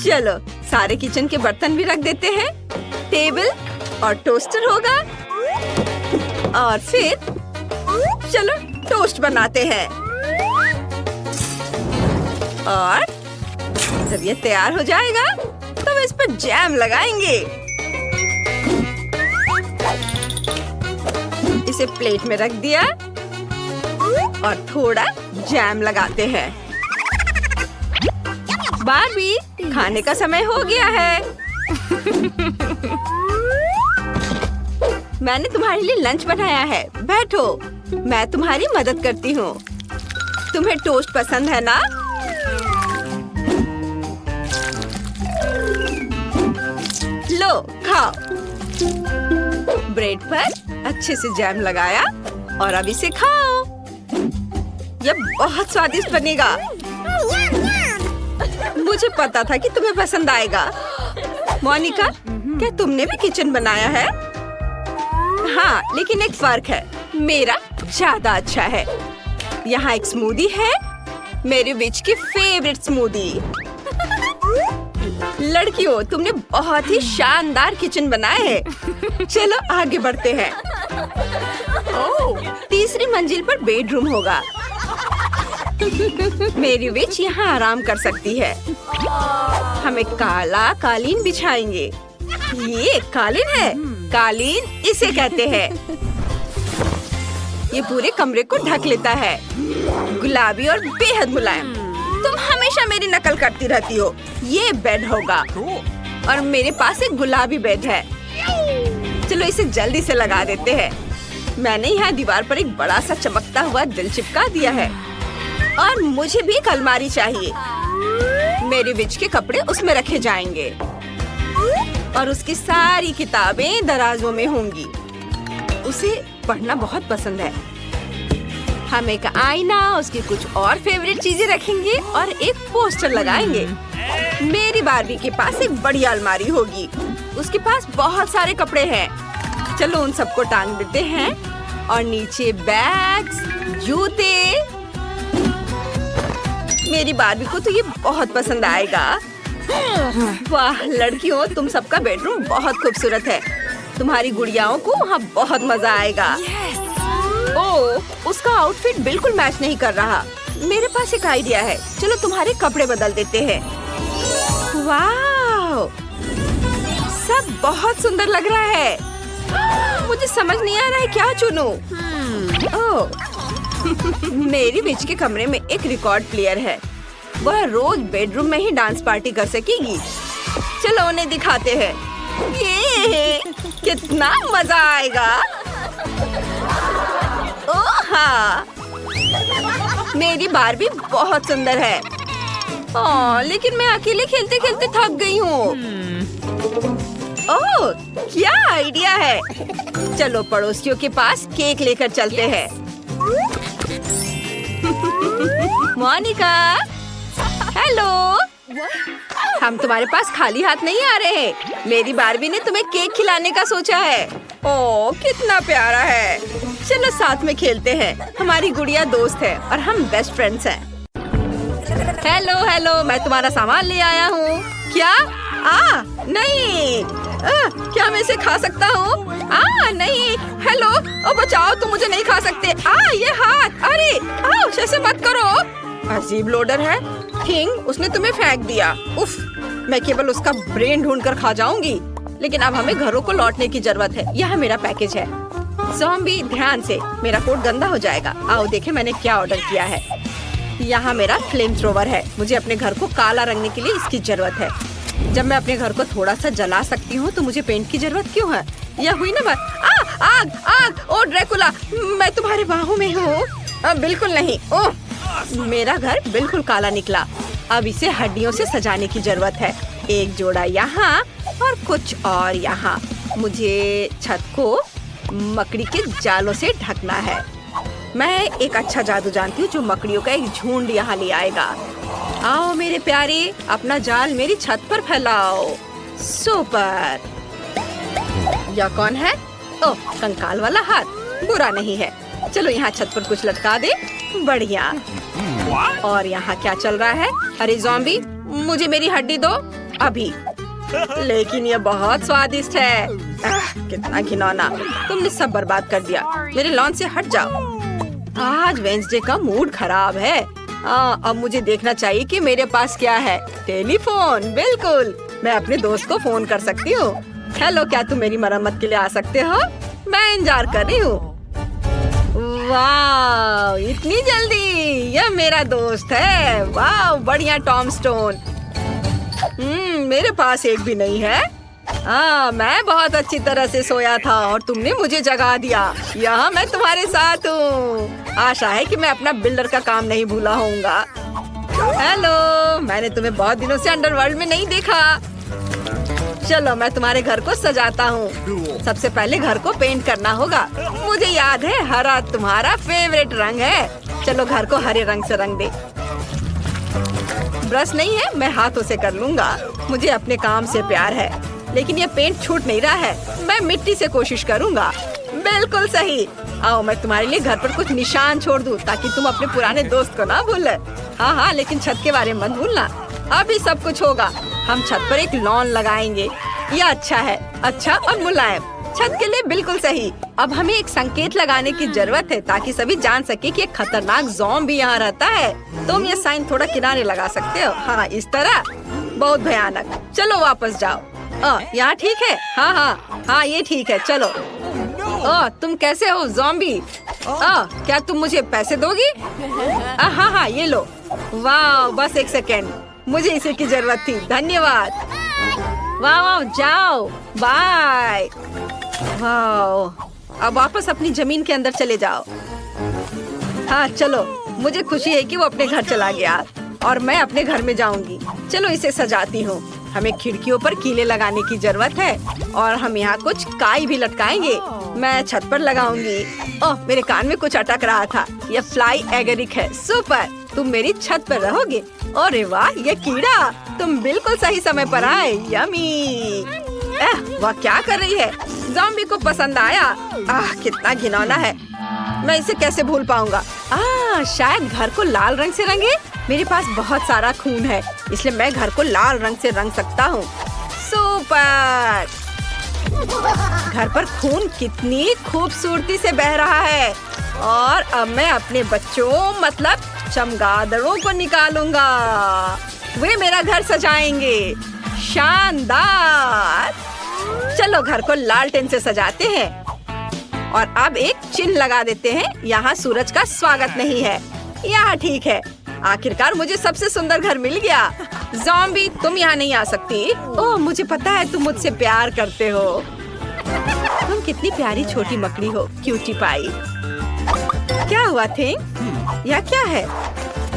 चलो सारे किचन के बर्तन भी रख देते हैं। टेबल और टोस्टर होगा। और फिर चलो टोस्ट बनाते हैं। और जब ये तैयार हो जाएगा तो हम इस पर जैम लगाएंगे। इसे प्लेट में रख दिया और थोड़ा जैम लगाते हैं। बारबी, खाने का समय हो गया है। मैंने तुम्हारे लिए लंच बनाया है। बैठो, मैं तुम्हारी मदद करती हूँ। तुम्हें टोस्ट पसंद है ना? लो खाओ। ब्रेड पर अच्छे से जैम लगाया और अब इसे खाओ। यह बहुत स्वादिष्ट बनेगा। मुझे पता था कि तुम्हें पसंद आएगा। मोनिका, क्या तुमने भी किचन बनाया है? हाँ, लेकिन एक फर्क है। मेरा ज्यादा अच्छा है। यहाँ एक स्मूदी है, मेरी विच की फेवरेट स्मूदी। लड़कियों, तुमने बहुत ही शानदार किचन बनाया है। चलो आगे बढ़ते हैं। ओह, तीसरी मंजिल पर बेडरूम होगा। मेरी विच यहाँ आराम कर सकती है। हमें काला कालीन बिछाएंगे। ये कालीन है। कालीन इसे कहते हैं। ये पूरे कमरे को ढक लेता है। गुलाबी और बेहद मुलायम। तुम हमेशा मेरी नकल करती रहती हो। ये बेड होगा और मेरे पास एक गुलाबी बेड है। चलो इसे जल्दी से लगा देते हैं। मैंने यहाँ दीवार पर एक बड़ा सा चमकता हुआ दिल चिपका दिया है और मुझे भी एक अलमारी चाहिए। मेरे विच के कपड़े उसमें रखे जाएंगे और उसकी सारी किताबें दराजों में होंगी। उसे पढ़ना बहुत पसंद है। हम एक आईना, उसकी कुछ और फेवरेट चीजें रखेंगे और एक पोस्टर लगाएंगे। मेरी बार्बी के पास एक बड़ी अलमारी होगी। उसके पास बहुत सारे कपड़े हैं। चलो उन सबको टांग देते हैं और नीचे बैग्स, जूते। मेरी बार्बी को तो ये बहुत पसंद आएगा। वाह लड़कियों, तुम सबका बेडरूम बहुत खूबसूरत है। तुम्हारी गुड़ियाओं को वहाँ बहुत मजा आएगा। ओह, उसका आउटफिट बिल्कुल मैच नहीं कर रहा। मेरे पास एक आइडिया है। चलो तुम्हारे कपड़े बदल देते हैं। वाह, सब बहुत सुंदर लग रहा है। मुझे समझ नहीं आ रहा है क्या चुनूं। ओह, मेरी बीच के कमरे में एक रिकॉर्ड प्लेयर है। वह रोज बेडरूम में ही डांस पार्टी कर सकेगी। चलो उन्हें दिखाते हैं। ये कितना मजा आएगा। ओह हाँ, मेरी बार्बी बहुत सुंदर है। लेकिन मैं अकेले खेलते खेलते थक गई हूँ। ओह, क्या आइडिया है। चलो पड़ोसियों के पास केक लेकर चलते हैं। मोनिका, हेलो। हम तुम्हारे पास खाली हाथ नहीं आ रहे हैं। मेरी बार्बी ने तुम्हें केक खिलाने का सोचा है। ओह, कितना प्यारा है। चलो साथ में खेलते हैं। हमारी गुड़िया दोस्त है और हम बेस्ट फ्रेंड्स हैं। हेलो हेलो, मैं तुम्हारा सामान ले आया हूँ। क्या? नहीं। क्या मैं इसे खा सकता हूँ? नहीं। हेलो, ओ बचाओ, तुम मुझे नहीं खा सकते। ये हाथ। अरे ऐसे मत करो। अजीब लोडर है। किंग, उसने तुम्हें फेंक दिया। उफ, मैं केवल उसका ब्रेन ढूंढ कर खा जाऊंगी। लेकिन अब हमें घरों को लौटने की जरूरत है। यह मेरा पैकेज है। ज़ॉम्बी, ध्यान से, मेरा कोट गंदा हो जाएगा। आओ देखें मैंने क्या ऑर्डर किया है। यहाँ मेरा फ्लेम थ्रोवर है। मुझे अपने घर को काला रंगने के लिए इसकी जरूरत है। जब मैं अपने घर को थोड़ा सा जला सकती हूँ तो मुझे पेंट की जरूरत क्यों है? यह हुई ना बात। आग आग। ओ ड्रैकुला, मैं तुम्हारे बाहों में हूँ। बिल्कुल नहीं। ओह, मेरा घर बिल्कुल काला निकला। अब इसे हड्डियों से सजाने की जरूरत है। एक जोड़ा यहाँ और कुछ और यहाँ। मुझे छत को मकड़ी के जालों से ढकना है। मैं एक अच्छा जादू जानती हूँ जो मकड़ियों का एक झुंड यहाँ ले आएगा। आओ मेरे प्यारे, अपना जाल मेरी छत पर फैलाओ। सुपर। यह कौन है? ओह, कंकाल वाला हाथ। बुरा नहीं है। चलो यहाँ छत पर कुछ लटका दे। बढ़िया। और यहाँ क्या चल रहा है? अरे ज़ॉम्बी, मुझे मेरी हड्डी दो अभी। लेकिन ये बहुत स्वादिष्ट है। कितना घिनौना। तुमने सब बर्बाद कर दिया। मेरे लॉन से हट जाओ। आज वेंसडे का मूड खराब है। अब मुझे देखना चाहिए कि मेरे पास क्या है। टेलीफोन, बिल्कुल। मैं अपने दोस्त को फोन कर सकती हूँ। हेलो, क्या तुम मेरी मरम्मत के लिए आ सकते हो? मैं इंतजार कर रही हूँ। वाह, इतनी जल्दी। यह मेरा दोस्त है। वाह, बढ़िया टॉम स्टोन। मेरे पास एक भी नहीं है। मैं बहुत अच्छी तरह से सोया था और तुमने मुझे जगा दिया। यहाँ मैं तुम्हारे साथ हूँ। आशा है कि मैं अपना बिल्डर का काम नहीं भूला होऊंगा। हेलो, मैंने तुम्हें बहुत दिनों से अंडरवर्ल्ड में नहीं देखा। चलो मैं तुम्हारे घर को सजाता हूँ। सबसे पहले घर को पेंट करना होगा। मुझे याद है हरा तुम्हारा फेवरेट रंग है। चलो घर को हरे रंग से रंग दे। ब्रश नहीं है, मैं हाथों से कर लूंगा। मुझे अपने काम से प्यार है। लेकिन ये पेंट छूट नहीं रहा है। मैं मिट्टी से कोशिश करूंगा। बिल्कुल सही। आओ मैं तुम्हारे लिए घर पर कुछ निशान छोड़ दूं ताकि तुम अपने पुराने दोस्त को ना भूले। हाँ, लेकिन छत के बारे में मत भूलना। अभी सब कुछ होगा। हम छत पर एक लॉन लगाएंगे। यह अच्छा है, अच्छा और मुलायम, छत के लिए बिल्कुल सही। अब हमें एक संकेत लगाने की जरूरत है ताकि सभी जान सके कि एक खतरनाक ज़ॉम्बी यहाँ रहता है। तुम ये साइन थोड़ा किनारे लगा सकते हो। हाँ, इस तरह। बहुत भयानक। चलो वापस जाओ। यहाँ ठीक है? हाँ, ये ठीक है। चलो। तुम कैसे हो ज़ॉम्बी? क्या तुम मुझे पैसे दोगी? हाँ, ये लो। वाह, बस एक सेकेंड, मुझे इसी की जरूरत थी। धन्यवाद। वाह, जाओ, बाय। वाह, अब वापस अपनी जमीन के अंदर चले जाओ। हाँ, चलो। मुझे खुशी है कि वो अपने घर चला गया और मैं अपने घर में जाऊंगी। चलो इसे सजाती हूँ। हमें खिड़कियों पर कीले लगाने की जरूरत है और हम यहाँ कुछ काई भी लटकाएंगे। मैं छत पर लगाऊंगी। ओह, मेरे कान में कुछ अटक रहा था। यह फ्लाई एगरिक है। सुपर, तुम मेरी छत पर रहोगे। अरे वाह, ये कीड़ा, तुम बिल्कुल सही समय पर आए। यमी। वह क्या कर रही है? ज़ॉम्बी को पसंद आया। कितना घिनौना है। मैं इसे कैसे भूल पाऊंगा? शायद घर को लाल रंग से रंगे। मेरे पास बहुत सारा खून है, इसलिए मैं घर को लाल रंग से रंग सकता हूँ। सुपर! घर पर खून कितनी खूबसूरती से बह रहा है। और अब मैं अपने बच्चों मतलब चमगादड़ों को निकालूंगा। वे मेरा घर सजाएंगे। शानदार! चलो घर को लालटेन से सजाते हैं और अब एक चिन्ह लगा देते हैं। यहाँ सूरज का स्वागत नहीं है। यहाँ ठीक है। आखिरकार मुझे सबसे सुंदर घर मिल गया। ज़ॉम्बी, तुम यहाँ नहीं आ सकती। ओह, मुझे पता है तुम मुझसे प्यार करते हो। तुम कितनी प्यारी छोटी मकड़ी हो, क्यूटी पाई। क्या हुआ थिंग? यह क्या है?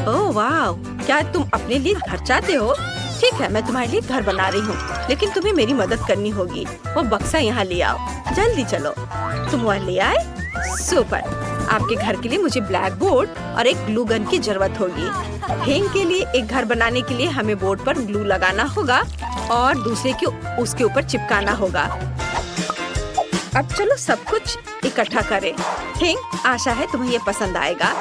ओह वाह, क्या तुम अपने लिए घर चाहते हो? ठीक है, मैं तुम्हारे लिए घर बना रही हूँ, लेकिन तुम्हें मेरी मदद करनी होगी। वो बक्सा यहाँ ले आओ। जल्दी चलो। तुम वह ले आए? सुपर। आपके घर के लिए मुझे ब्लैक बोर्ड और एक ग्लू गन की जरूरत होगी। हेंग के लिए एक घर बनाने के लिए हमें बोर्ड पर ग्लू लगाना होगा और दूसरे को उसके ऊपर चिपकाना होगा। अब चलो सब कुछ इकट्ठा करें। हेंग, आशा है तुम्हें ये पसंद आएगा।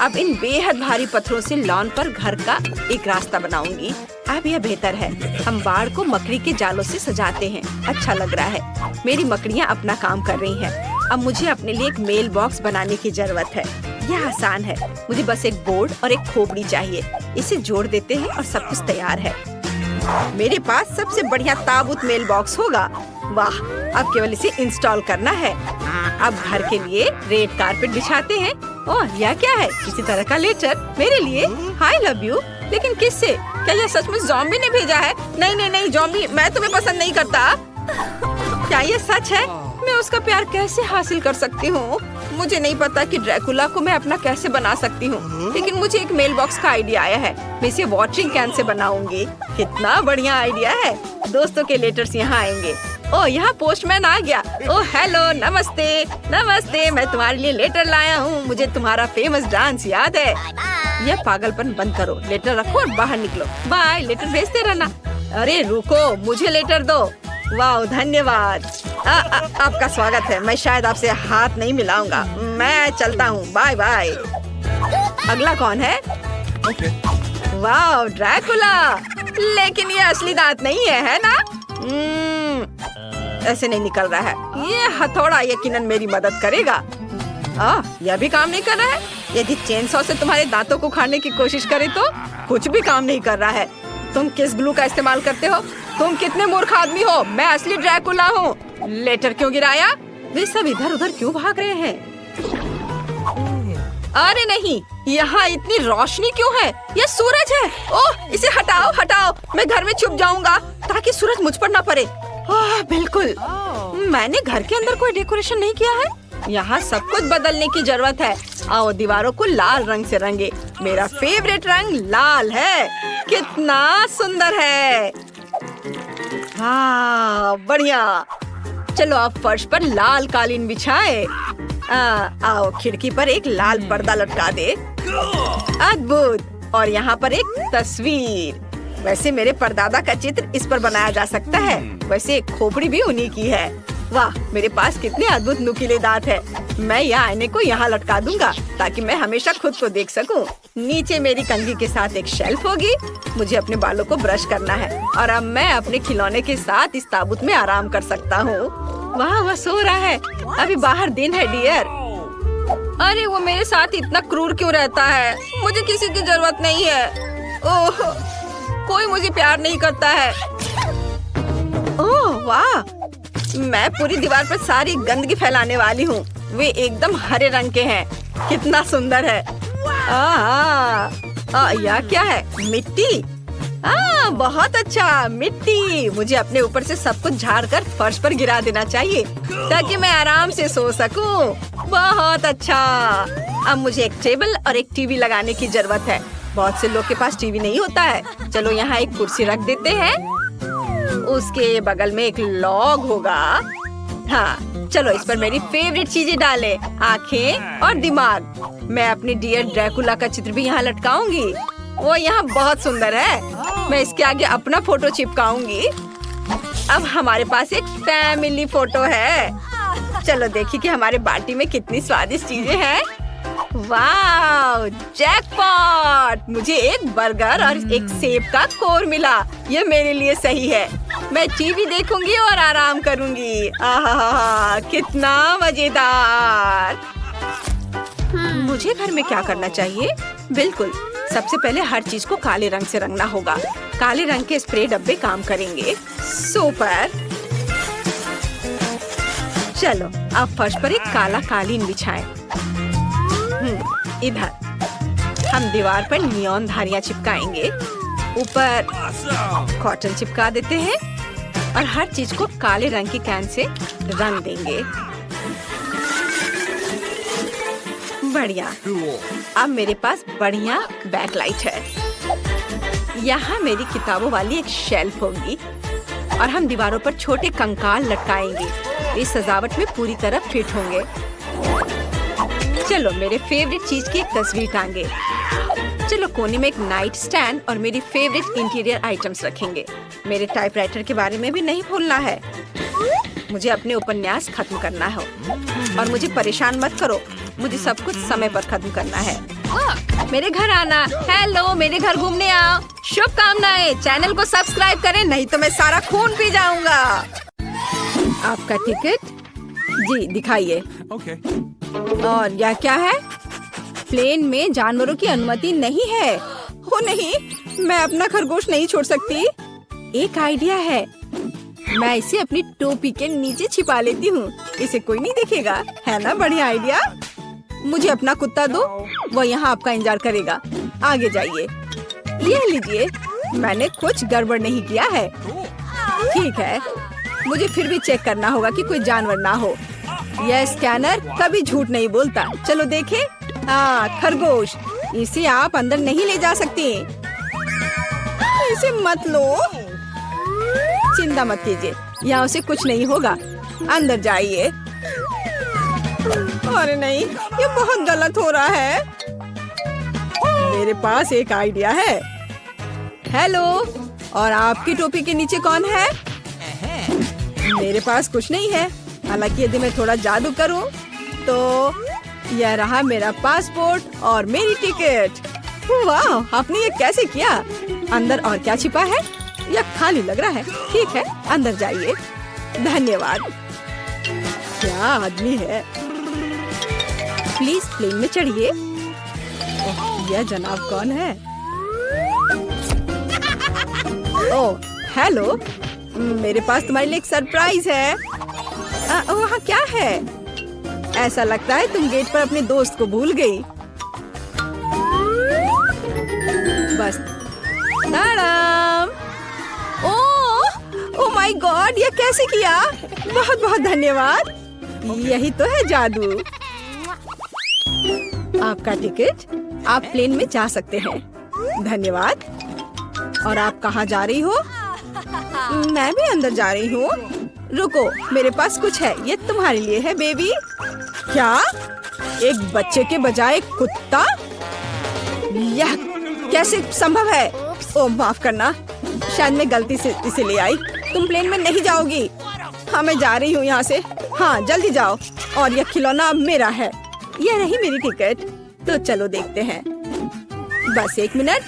अब इन बेहद भारी पत्थरों से लॉन पर घर का एक रास्ता बनाऊंगी। अब यह बेहतर है। हम बाड़ को मकड़ी के जालों से सजाते हैं। अच्छा लग रहा है। मेरी मकड़ियाँ अपना काम कर रही हैं। अब मुझे अपने लिए एक मेल बॉक्स बनाने की जरूरत है। यह आसान है। मुझे बस एक बोर्ड और एक खोपड़ी चाहिए। इसे जोड़ देते हैं और सब कुछ तैयार है। मेरे पास सबसे बढ़िया ताबूत मेल बॉक्स होगा। वाह, अब केवल इसे इंस्टॉल करना है। अब घर के लिए रेड कारपेट बिछाते हैं। ओह, यह क्या है? किसी तरह का लेटर मेरे लिए। I love you. लेकिन किससे? क्या यह सच में ज़ॉम्बी ने भेजा है? नहीं, ज़ॉम्बी, मैं तुम्हें पसंद नहीं करता। क्या यह सच है? मैं उसका प्यार कैसे हासिल कर सकती हूँ? मुझे नहीं पता कि ड्रैकुला को मैं अपना कैसे बना सकती हूँ, लेकिन मुझे एक मेल बॉक्स का आइडिया आया है। मैं इसे वॉटरिंग कैन से बनाऊंगी। कितना बढ़िया आइडिया है। दोस्तों के लेटर्स यहाँ आएंगे। ओह, यहाँ पोस्टमैन आ गया। ओह हेलो, नमस्ते, मैं तुम्हारे लिए लेटर लाया हूँ। मुझे तुम्हारा फेमस डांस याद है। यह पागलपन बंद करो। लेटर रखो और बाहर निकलो। बाय। लेटर भेजते रहना। अरे रुको, मुझे लेटर दो। वाह, धन्यवाद। आपका स्वागत है। मैं शायद आपसे हाथ नहीं मिलाऊंगा। मैं चलता हूँ। Bye bye. अगला कौन है? वाह, ड्रैकुला। लेकिन ये असली दांत नहीं है ना? ऐसे नहीं निकल रहा है। ये हथौड़ा यकीनन मेरी मदद करेगा। यह भी काम नहीं कर रहा है। यदि चेनसॉ से तुम्हारे दांतों को उखाड़ने की कोशिश करे तो कुछ भी काम नहीं कर रहा है। तुम किस ग्लू का इस्तेमाल करते हो? तुम कितने मूर्ख आदमी हो। मैं असली ड्रैकुला हूँ। लेटर क्यों गिराया? वे सब इधर उधर क्यों भाग रहे हैं? अरे नहीं, यहाँ इतनी रोशनी क्यों है? यह सूरज है। ओह, इसे हटाओ। मैं घर में छुप जाऊंगा ताकि सूरज मुझ पर न पड़े। बिल्कुल। मैंने घर के अंदर कोई डेकोरेशन नहीं किया है। यहाँ सब कुछ बदलने की जरूरत है। आओ दीवारों को लाल रंग से रंगे। मेरा फेवरेट रंग लाल है। कितना सुंदर है। हाँ, बढ़िया। चलो अब फर्श पर लाल कालीन बिछाए। आओ खिड़की पर एक लाल पर्दा लटका दे। अद्भुत। और यहाँ पर एक तस्वीर। वैसे मेरे परदादा का चित्र इस पर बनाया जा सकता है। वैसे खोपड़ी भी उन्हीं की है। वाह, मेरे पास कितने अद्भुत नुकीले दांत है। मैं यह आईने को यहाँ लटका दूंगा ताकि मैं हमेशा खुद को देख सकूं। नीचे मेरी कंघी के साथ एक शेल्फ होगी। मुझे अपने बालों को ब्रश करना है और अब मैं अपने खिलौने के साथ इस ताबूत में आराम कर सकता हूँ। वाह, वह सो रहा है। अभी बाहर दिन है डियर। अरे वो मेरे साथ इतना क्रूर क्यों रहता है? मुझे किसी की जरूरत नहीं है। ओह, कोई मुझे प्यार नहीं करता है। ओह वाह, मैं पूरी दीवार पर सारी गंदगी फैलाने वाली हूँ। वे एकदम हरे रंग के हैं। कितना सुंदर है। यह क्या है? मिट्टी। बहुत अच्छा, मिट्टी। मुझे अपने ऊपर से सब कुछ झाड़कर फर्श पर गिरा देना चाहिए ताकि मैं आराम से सो सकूं। बहुत अच्छा। अब मुझे एक टेबल और एक टीवी लगाने की जरूरत है। बहुत से लोग के पास टीवी नहीं होता है। चलो यहाँ एक कुर्सी रख देते हैं। उसके बगल में एक लॉग होगा। हाँ, चलो इस पर मेरी फेवरेट चीजें डालें, आँखें और दिमाग। मैं अपने डियर ड्रैकुला का चित्र भी यहाँ लटकाऊंगी। वो यहाँ बहुत सुंदर है। मैं इसके आगे अपना फोटो चिपकाऊंगी। अब हमारे पास एक फैमिली फोटो है। चलो देखिए कि हमारे बाटी में कितनी स्वादिष्ट चीजें हैं। वाह, जैकपॉट! मुझे एक बर्गर और एक सेब का कोर मिला। ये मेरे लिए सही है। मैं टीवी देखूंगी और आराम करूंगी। आहा, कितना मजेदार। मुझे घर में क्या करना चाहिए? बिल्कुल, सबसे पहले हर चीज को काले रंग से रंगना होगा। काले रंग के स्प्रे डब्बे काम करेंगे। सुपर। चलो अब फर्श पर एक काला कालीन बिछाएं। इधर हम दीवार पर नियॉन धारियां चिपकाएंगे। ऊपर कॉटन चिपका देते हैं और हर चीज को काले रंग की कैन से रंग देंगे। बढ़िया। अब मेरे पास बढ़िया बैकलाइट है। यहाँ मेरी किताबों वाली एक शेल्फ होगी और हम दीवारों पर छोटे कंकाल लटकाएंगे। इस सजावट में पूरी तरह फिट होंगे। चलो मेरे फेवरेट चीज की एक तस्वीर टांगे। चलो कोने में एक नाइट स्टैंड और मेरी फेवरेट इंटीरियर आइटम्स रखेंगे। मेरे टाइपराइटर के बारे में भी नहीं भूलना है। मुझे अपने उपन्यास खत्म करना है और मुझे परेशान मत करो। मुझे सब कुछ समय पर खत्म करना है। मेरे घर आना। हेलो, मेरे घर घूमने आओ। शुभकामनाएं। चैनल को सब्सक्राइब करें, नहीं तो मैं सारा खून पी जाऊंगा। आपका टिकट जी दिखाइए। और यह क्या है? प्लेन में जानवरों की अनुमति नहीं है। हो नहीं, मैं अपना खरगोश नहीं छोड़ सकती। एक आइडिया है, मैं इसे अपनी टोपी के नीचे छिपा लेती हूँ। इसे कोई नहीं देखेगा, है ना? बढ़िया आइडिया। मुझे अपना कुत्ता दो, वो यहाँ आपका इंतजार करेगा। आगे जाइए। यह लीजिए, मैंने कुछ गड़बड़ नहीं किया है। ठीक है, मुझे फिर भी चेक करना होगा कि कोई जानवर ना हो। यह स्कैनर कभी झूठ नहीं बोलता। चलो देखें। हाँ, खरगोश। इसे आप अंदर नहीं ले जा सकती। इसे मत लो। चिंता मत कीजिए, यहाँ उसे कुछ नहीं होगा। अंदर जाइए। अरे नहीं, ये बहुत गलत हो रहा है। मेरे पास एक आइडिया है। हेलो, और आपकी टोपी के नीचे कौन है? मेरे पास कुछ नहीं है। हालांकि यदि मैं थोड़ा जादू करूं, तो यह रहा मेरा पासपोर्ट और मेरी टिकट। वाह, आपने ये कैसे किया? अंदर और क्या छिपा है? यह खाली लग रहा है। ठीक है, अंदर जाइए। धन्यवाद। क्या आदमी है। प्लीज प्लेन में चढ़िए। यह जनाब कौन है? ओह, हेलो। मेरे पास तुम्हारे लिए एक सरप्राइज है। वहाँ क्या है? ऐसा लगता है तुम गेट पर अपने दोस्त को भूल गई। बस। ताड़ाम। ओह माय गॉड, ये कैसे किया? बहुत बहुत धन्यवाद। यही तो है जादू। आपका टिकट, आप प्लेन में जा सकते हैं। धन्यवाद। और आप कहाँ जा रही हो? मैं भी अंदर जा रही हूँ। रुको, मेरे पास कुछ है। ये तुम्हारे लिए है बेबी। क्या? एक बच्चे के बजाय कुत्ता? यह कैसे संभव है? ओह माफ करना, शायद मैं गलती से इसे ले आई। तुम प्लेन में नहीं जाओगी। हाँ मैं जा रही हूँ यहाँ से। हाँ जल्दी जाओ। और यह खिलौना अब मेरा है। यह रही मेरी टिकट। तो चलो देखते हैं। बस 1 मिनट।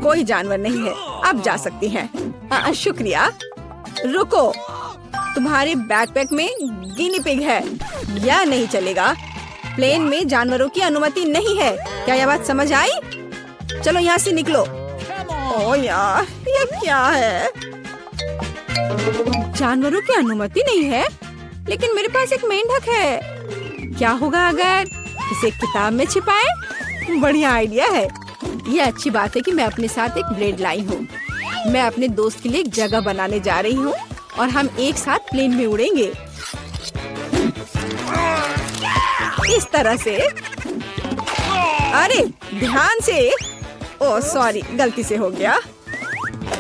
कोई जानवर नहीं है, अब जा सकती हैं। शुक्रिया। रुको, तुम्हारे बैकपैक में गिनी पिग है। यह नहीं चलेगा। प्लेन में जानवरों की अनुमति नहीं है। क्या यह बात समझ आई? चलो यहाँ से निकलो। ओह यार, ये क्या है? जानवरों की अनुमति नहीं है, लेकिन मेरे पास एक मेंढक है। क्या होगा अगर इसे किताब में छिपाए? बढ़िया आइडिया है। ये अच्छी बात है कि मैं अपने साथ एक ब्लेड लाई हूँ। मैं अपने दोस्त के लिए एक जगह बनाने जा रही हूँ और हम एक साथ प्लेन में उड़ेंगे। इस तरह से। अरे ध्यान से। ओह सॉरी, गलती से हो गया।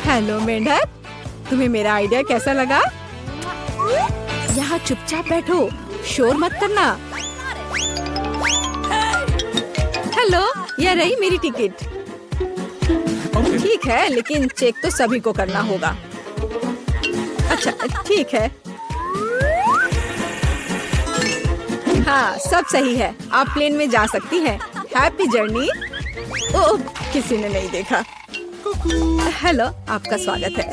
हेलो मेंढक, तुम्हें मेरा आइडिया कैसा लगा? यहाँ चुपचाप बैठो, शोर मत करना। हेलो, यह रही मेरी टिकट। ठीक है, लेकिन चेक तो सभी को करना होगा। अच्छा ठीक है। हाँ सब सही है, आप प्लेन में जा सकती हैं। Happy journey. ओह, किसी ने नहीं देखा। हेलो, आपका स्वागत है।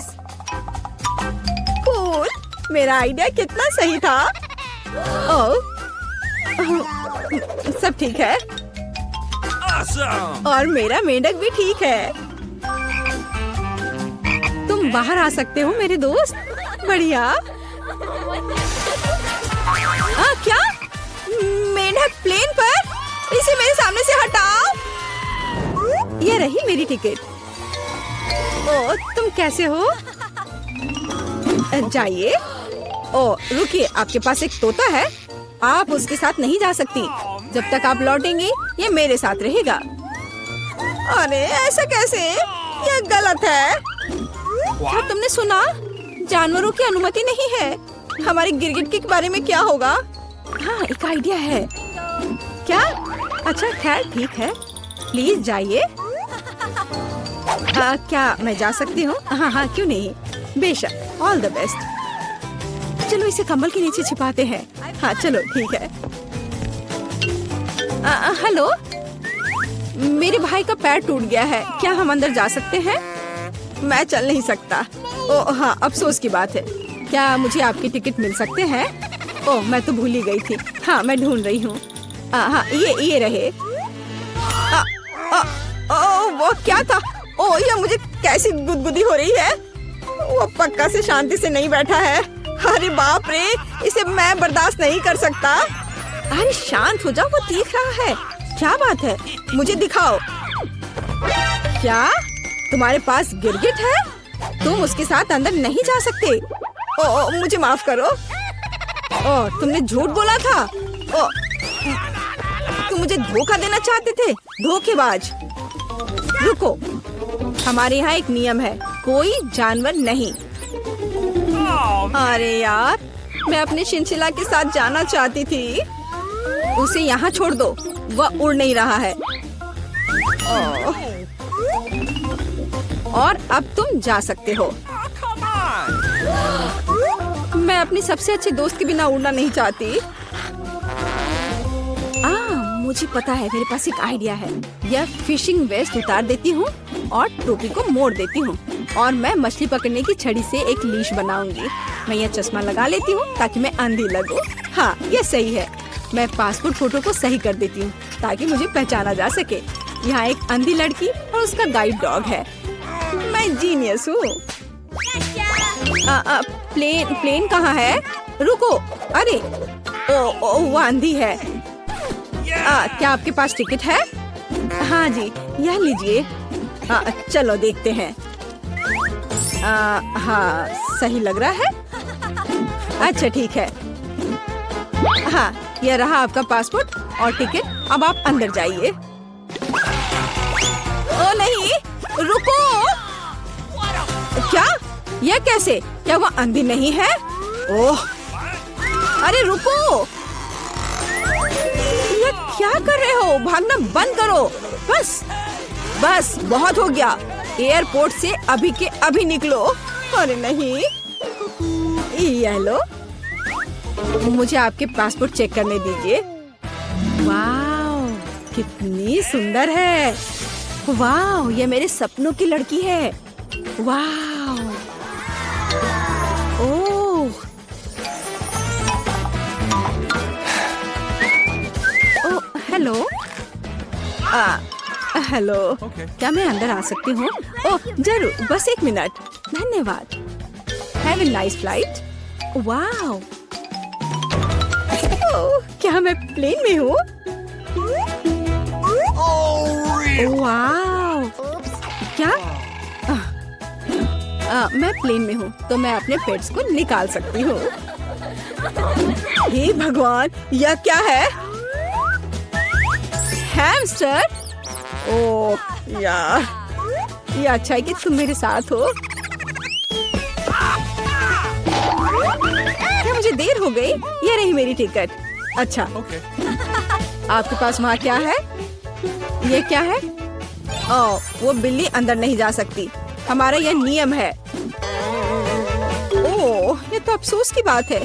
कूल, मेरा आइडिया कितना सही था। ओह, सब ठीक है। और मेरा मेंढक भी ठीक है। तुम बाहर आ सकते हो मेरे दोस्त। बढ़िया। क्या मेंढक प्लेन पर? इसे मेरे सामने से हटाओ। ये रही मेरी टिकट। ओ, तुम कैसे हो? जाइए। ओ रुकिए, आपके पास एक तोता है। आप उसके साथ नहीं जा सकती। जब तक आप लौटेंगे ये मेरे साथ रहेगा। अरे ऐसा कैसे? ये गलत है। क्या तुमने सुना? जानवरों की अनुमति नहीं है। हमारे गिरगिट के बारे में क्या होगा? हाँ एक आइडिया है। क्या? अच्छा खैर ठीक है, प्लीज जाइए। क्या मैं जा सकती हूँ? हाँ हाँ क्यों नहीं, बेशक। All the best. चलो इसे कंबल के नीचे छिपाते हैं। हाँ चलो ठीक है। हेलो, मेरे भाई का पैर टूट गया है। क्या हम अंदर जा सकते हैं? मैं चल नहीं सकता। ओह हाँ, अफसोस की बात है। क्या मुझे आपकी टिकट मिल सकते हैं? ओह मैं तो भूल ही गई थी। हाँ मैं ढूंढ रही हूँ। हाँ ये रहे। वो क्या था? ओह ये मुझे कैसी गुदगुदी हो रही है। वो पक्का से शांति से नहीं बैठा है। अरे बाप रे, इसे मैं बर्दाश्त नहीं कर सकता। अरे शांत हो जाओ, वो देख रहा है। क्या बात है? मुझे दिखाओ। क्या तुम्हारे पास गिरगिट है? तुम उसके साथ अंदर नहीं जा सकते। ओ मुझे माफ करो। ओ तुमने झूठ बोला था। ओ तुम मुझे धोखा देना चाहते थे, धोखेबाज। रुको, हमारे यहाँ एक नियम है, कोई जानवर नहीं। अरे यार, मैं अपने शिनशिला के साथ जाना चाहती थी। उसे यहाँ छोड़ दो, वह उड़ नहीं रहा है। और अब तुम जा सकते हो। मैं अपनी सबसे अच्छे दोस्त के बिना उड़ना नहीं चाहती। मुझे पता है, मेरे पास एक आइडिया है। यह फिशिंग वेस्ट उतार देती हूँ और टोपी को मोड़ देती हूँ और मैं मछली पकड़ने की छड़ी से एक लीश बनाऊंगी। मैं यह चश्मा लगा लेती हूँ ताकि मैं अंधी लगूं। हाँ ये सही है। मैं पासपोर्ट फोटो को सही कर देती हूँ ताकि मुझे पहचाना जा सके। यहाँ एक अंधी लड़की और उसका गाइड डॉग है। मैं जीनियस हूँ। प्लेन कहाँ है? रुको। अरे ओ वो अंधी है। क्या आपके पास टिकट है? हाँ जी, यह लीजिए। चलो देखते हैं। हाँ सही लग रहा है। अच्छा ठीक है। हाँ यह रहा आपका पासपोर्ट और टिकट। अब आप अंदर जाइए। ओ नहीं, रुको। क्या? यह कैसे? क्या वो अंधी नहीं है? ओह अरे रुको, ये क्या कर रहे हो? भागना बंद करो। बस बहुत हो गया। एयरपोर्ट से अभी के अभी निकलो। अरे नहीं, ये लो, मुझे आपके पासपोर्ट चेक करने दीजिए। वाओ, कितनी सुंदर है। वाओ, ये मेरे सपनों की लड़की है। वाओ, ओह, ओह, हेलो। हेलो, क्या मैं अंदर आ सकती हूँ? ओह जरूर, बस 1 मिनट। धन्यवाद। Have a nice flight. Wow, oh, क्या मैं प्लेन में हूँ? वाओ, क्या? मैं प्लेन में हूँ तो मैं अपने पेट्स को निकाल सकती हूँ। हे भगवान, यह क्या है? हैमस्टर? ओह यार, ये अच्छा है कि तुम मेरे साथ हो। क्या मुझे देर हो गई? ये रही मेरी टिकट। अच्छा, आपके पास वहाँ क्या है? ये क्या है? ओह, वो बिल्ली अंदर नहीं जा सकती, हमारा यह नियम है। ओह, ये तो अफसोस की बात है।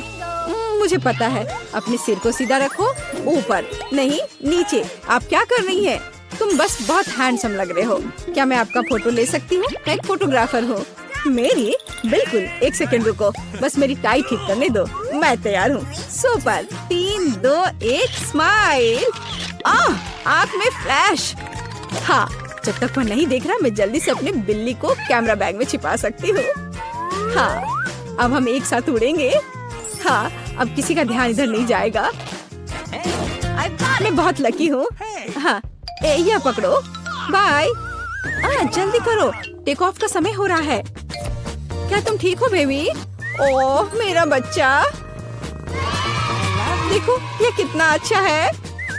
मुझे पता है। अपने सिर को सीधा रखो, ऊपर नहीं नीचे। आप क्या कर रही हैं? तुम बस बहुत हैंडसम लग रहे हो। क्या मैं आपका फोटो ले सकती हूँ? मैं एक फोटोग्राफर हूँ। मेरी? बिल्कुल, 1 सेकंड रुको, बस मेरी टाई ठीक करने दो। मैं तैयार हूँ। सुपर। 3, 2, 1, स्माइल। आँख में फ्लैश। हाँ, जब तक वह नहीं देख रहा, मैं जल्दी से अपने बिल्ली को कैमरा बैग में छिपा सकती हूँ। हाँ, अब हम एक साथ उड़ेंगे। हाँ, अब किसी का ध्यान इधर नहीं जाएगा। मैं बहुत लकी हूँ। हाँ, यह पकड़ो। बाय। जल्दी करो, टेक ऑफ का समय हो रहा है। क्या तुम ठीक हो बेबी? ओह मेरा बच्चा, देखो ये कितना अच्छा है।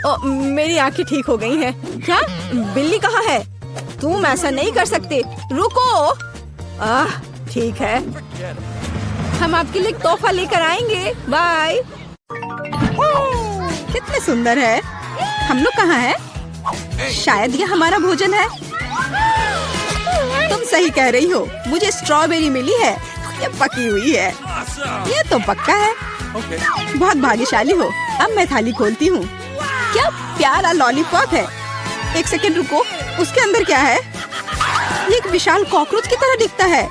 ओह, मेरी आंखें ठीक हो गई हैं। क्या? बिल्ली कहाँ है? तुम ऐसा नहीं कर सकते, रुको। ठीक है, हम आपके लिए तोहफा लेकर आएंगे। बाय। कितने सुंदर है। हम लोग कहाँ हैं? शायद ये हमारा भोजन है। तुम सही कह रही हो, मुझे स्ट्रॉबेरी मिली है। ये पकी हुई है। ये तो पक्का है। बहुत भाग्यशाली हो। अब मैं थाली खोलती हूँ। क्या प्यारा लॉलीपॉप है। 1 सेकंड रुको, उसके अंदर क्या है? ये एक विशाल कॉकरोच की तरह दिखता है।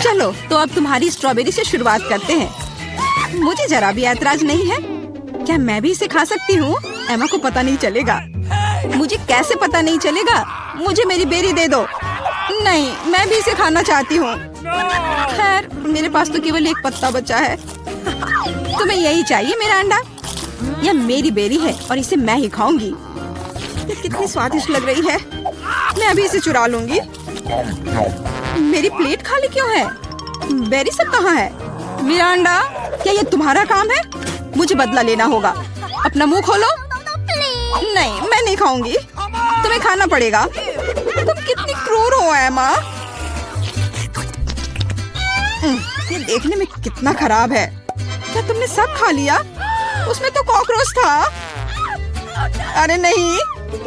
चलो, तो अब तुम्हारी स्ट्रॉबेरी से शुरुआत करते हैं। मुझे जरा भी ऐतराज नहीं है। क्या मैं भी इसे खा सकती हूँ? एमा को पता नहीं चलेगा। मुझे कैसे पता नहीं चलेगा? मुझे मेरी बेरी दे दो। नहीं, मैं भी इसे खाना चाहती हूँ। खैर, मेरे पास तो केवल 1 पत्ता बचा है। तुम्हें यही चाहिए मेरा अंडा? यह मेरी बेरी है और इसे मैं ही खाऊंगी। ये कितनी स्वादिष्ट लग रही है। मैं अभी इसे चुरा लूंगी। मेरी प्लेट खाली क्यों है? बेरी सब कहाँ है? मेरा अंडा? क्या ये तुम्हारा काम है? मुझे बदला लेना होगा। अपना मुंह खोलो। नहीं, मैं नहीं खाऊंगी। तुम्हें खाना पड़ेगा। तुम कितनी क्रूर हो एमा। ये देखने में कितना खराब है। क्या तुमने सब खा लिया? उसमें तो कॉकरोच था। अरे नहीं,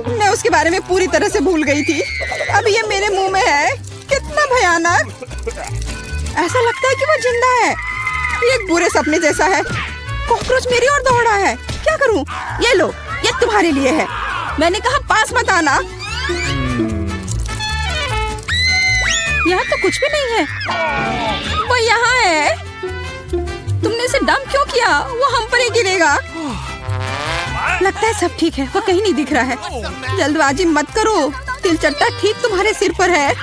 मैं उसके बारे में पूरी तरह से भूल गई थी। अब ये मेरे मुंह में है। कितना भयानक। ऐसा लगता है कि वो जिंदा है। ये एक बुरे सपने जैसा है। कॉकरोच मेरी ओर दौड़ा है। क्या करूं? ये लो, ये तुम्हारे लिए है। मैंने कहा पास मत आना। यहाँ तो कुछ भी नहीं है। वो यहाँ है। तुमने इसे डंप क्यों किया? वो हम पर ही गिरेगा। लगता है सब ठीक है। वो कहीं नहीं दिख रहा है। जल्दबाजी मत करो, तिलचट्टा ठीक तुम्हारे सिर पर है।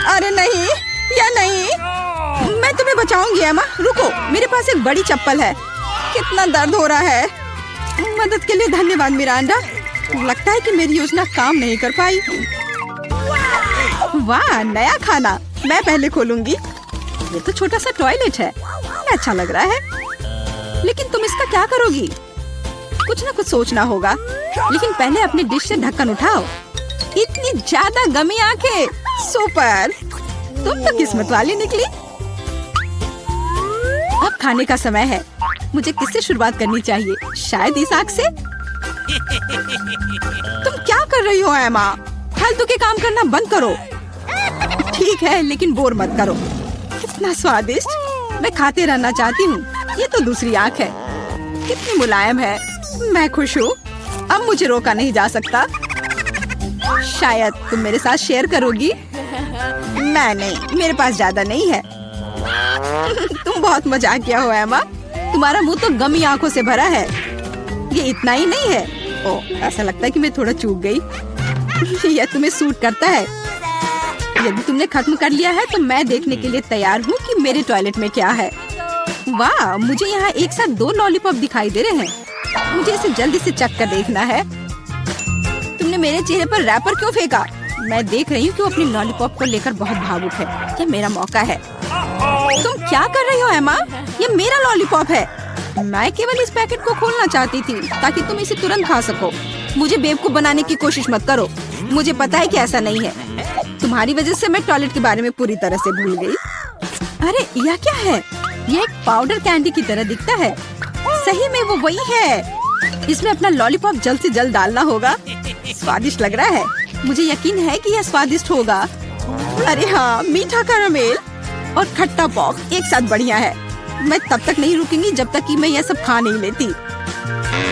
अरे नहीं, या नहीं, मैं तुम्हें बचाऊंगी एमा। रुको, मेरे पास एक बड़ी चप्पल है। कितना दर्द हो रहा है। मदद के लिए धन्यवाद मिरांडा। लगता है कि मेरी योजना काम नहीं कर पाई। वाह, नया खाना। मैं पहले खोलूंगी। ये तो छोटा सा टॉयलेट है। अच्छा लग रहा है, लेकिन तुम इसका क्या करोगी? कुछ ना कुछ सोचना होगा। लेकिन पहले अपनी डिश से ढक्कन उठाओ। इतनी ज्यादा गमी आंखें। सुपर, तुम तो किस्मत वाली निकली। अब खाने का समय है। मुझे किससे शुरुआत करनी चाहिए? शायद इस आग से। तुम क्या कर रही हो एमा? फालतू के काम करना बंद करो। ठीक है, लेकिन बोर मत करो। कितना स्वादिष्ट। मैं खाते रहना चाहती हूँ। ये तो दूसरी आँख है, कितनी मुलायम है। मैं खुश हूँ, अब मुझे रोका नहीं जा सकता। शायद तुम मेरे साथ शेयर करोगी? मैं नहीं, मेरे पास ज्यादा नहीं है। तुम बहुत मजाकिया हो एमा, तुम्हारा मुंह तो गमी आंखों से भरा है। ये इतना ही नहीं है। ओह, ऐसा लगता है कि मैं थोड़ा चूक गई। यह तुम्हें सूट करता है। यदि तुमने खत्म कर लिया है तो मैं देखने के लिए तैयार हूँ कि मेरे टॉयलेट में क्या है। वाह, मुझे यहाँ एक साथ 2 लॉलीपॉप दिखाई दे रहे हैं। मुझे इसे जल्दी से चख कर देखना है। तुमने मेरे चेहरे पर रैपर क्यों फेंका? मैं देख रही हूँ कि वो अपनी लॉलीपॉप को लेकर बहुत भावुक है। यह मेरा मौका है। तुम क्या कर रही हो एमा? ये मेरा लॉलीपॉप है। मैं केवल इस पैकेट को खोलना चाहती थी ताकि तुम इसे तुरंत खा सको। मुझे बेवकूफ बनाने की कोशिश मत करो। मुझे पता है कि ऐसा नहीं है। तुम्हारी वजह से मैं टॉयलेट के बारे में पूरी तरह से भूल गई। अरे यह क्या है? ये एक पाउडर कैंडी की तरह दिखता है। सही में वो वही है। इसमें अपना लॉलीपॉप जल्द से जल्द डालना होगा। स्वादिष्ट लग रहा है। मुझे यकीन है कि यह स्वादिष्ट होगा। अरे हाँ, मीठा कैरामेल और खट्टा पॉप एक साथ बढ़िया है। मैं तब तक नहीं रुकूंगी जब तक कि मैं यह सब खा नहीं लेती।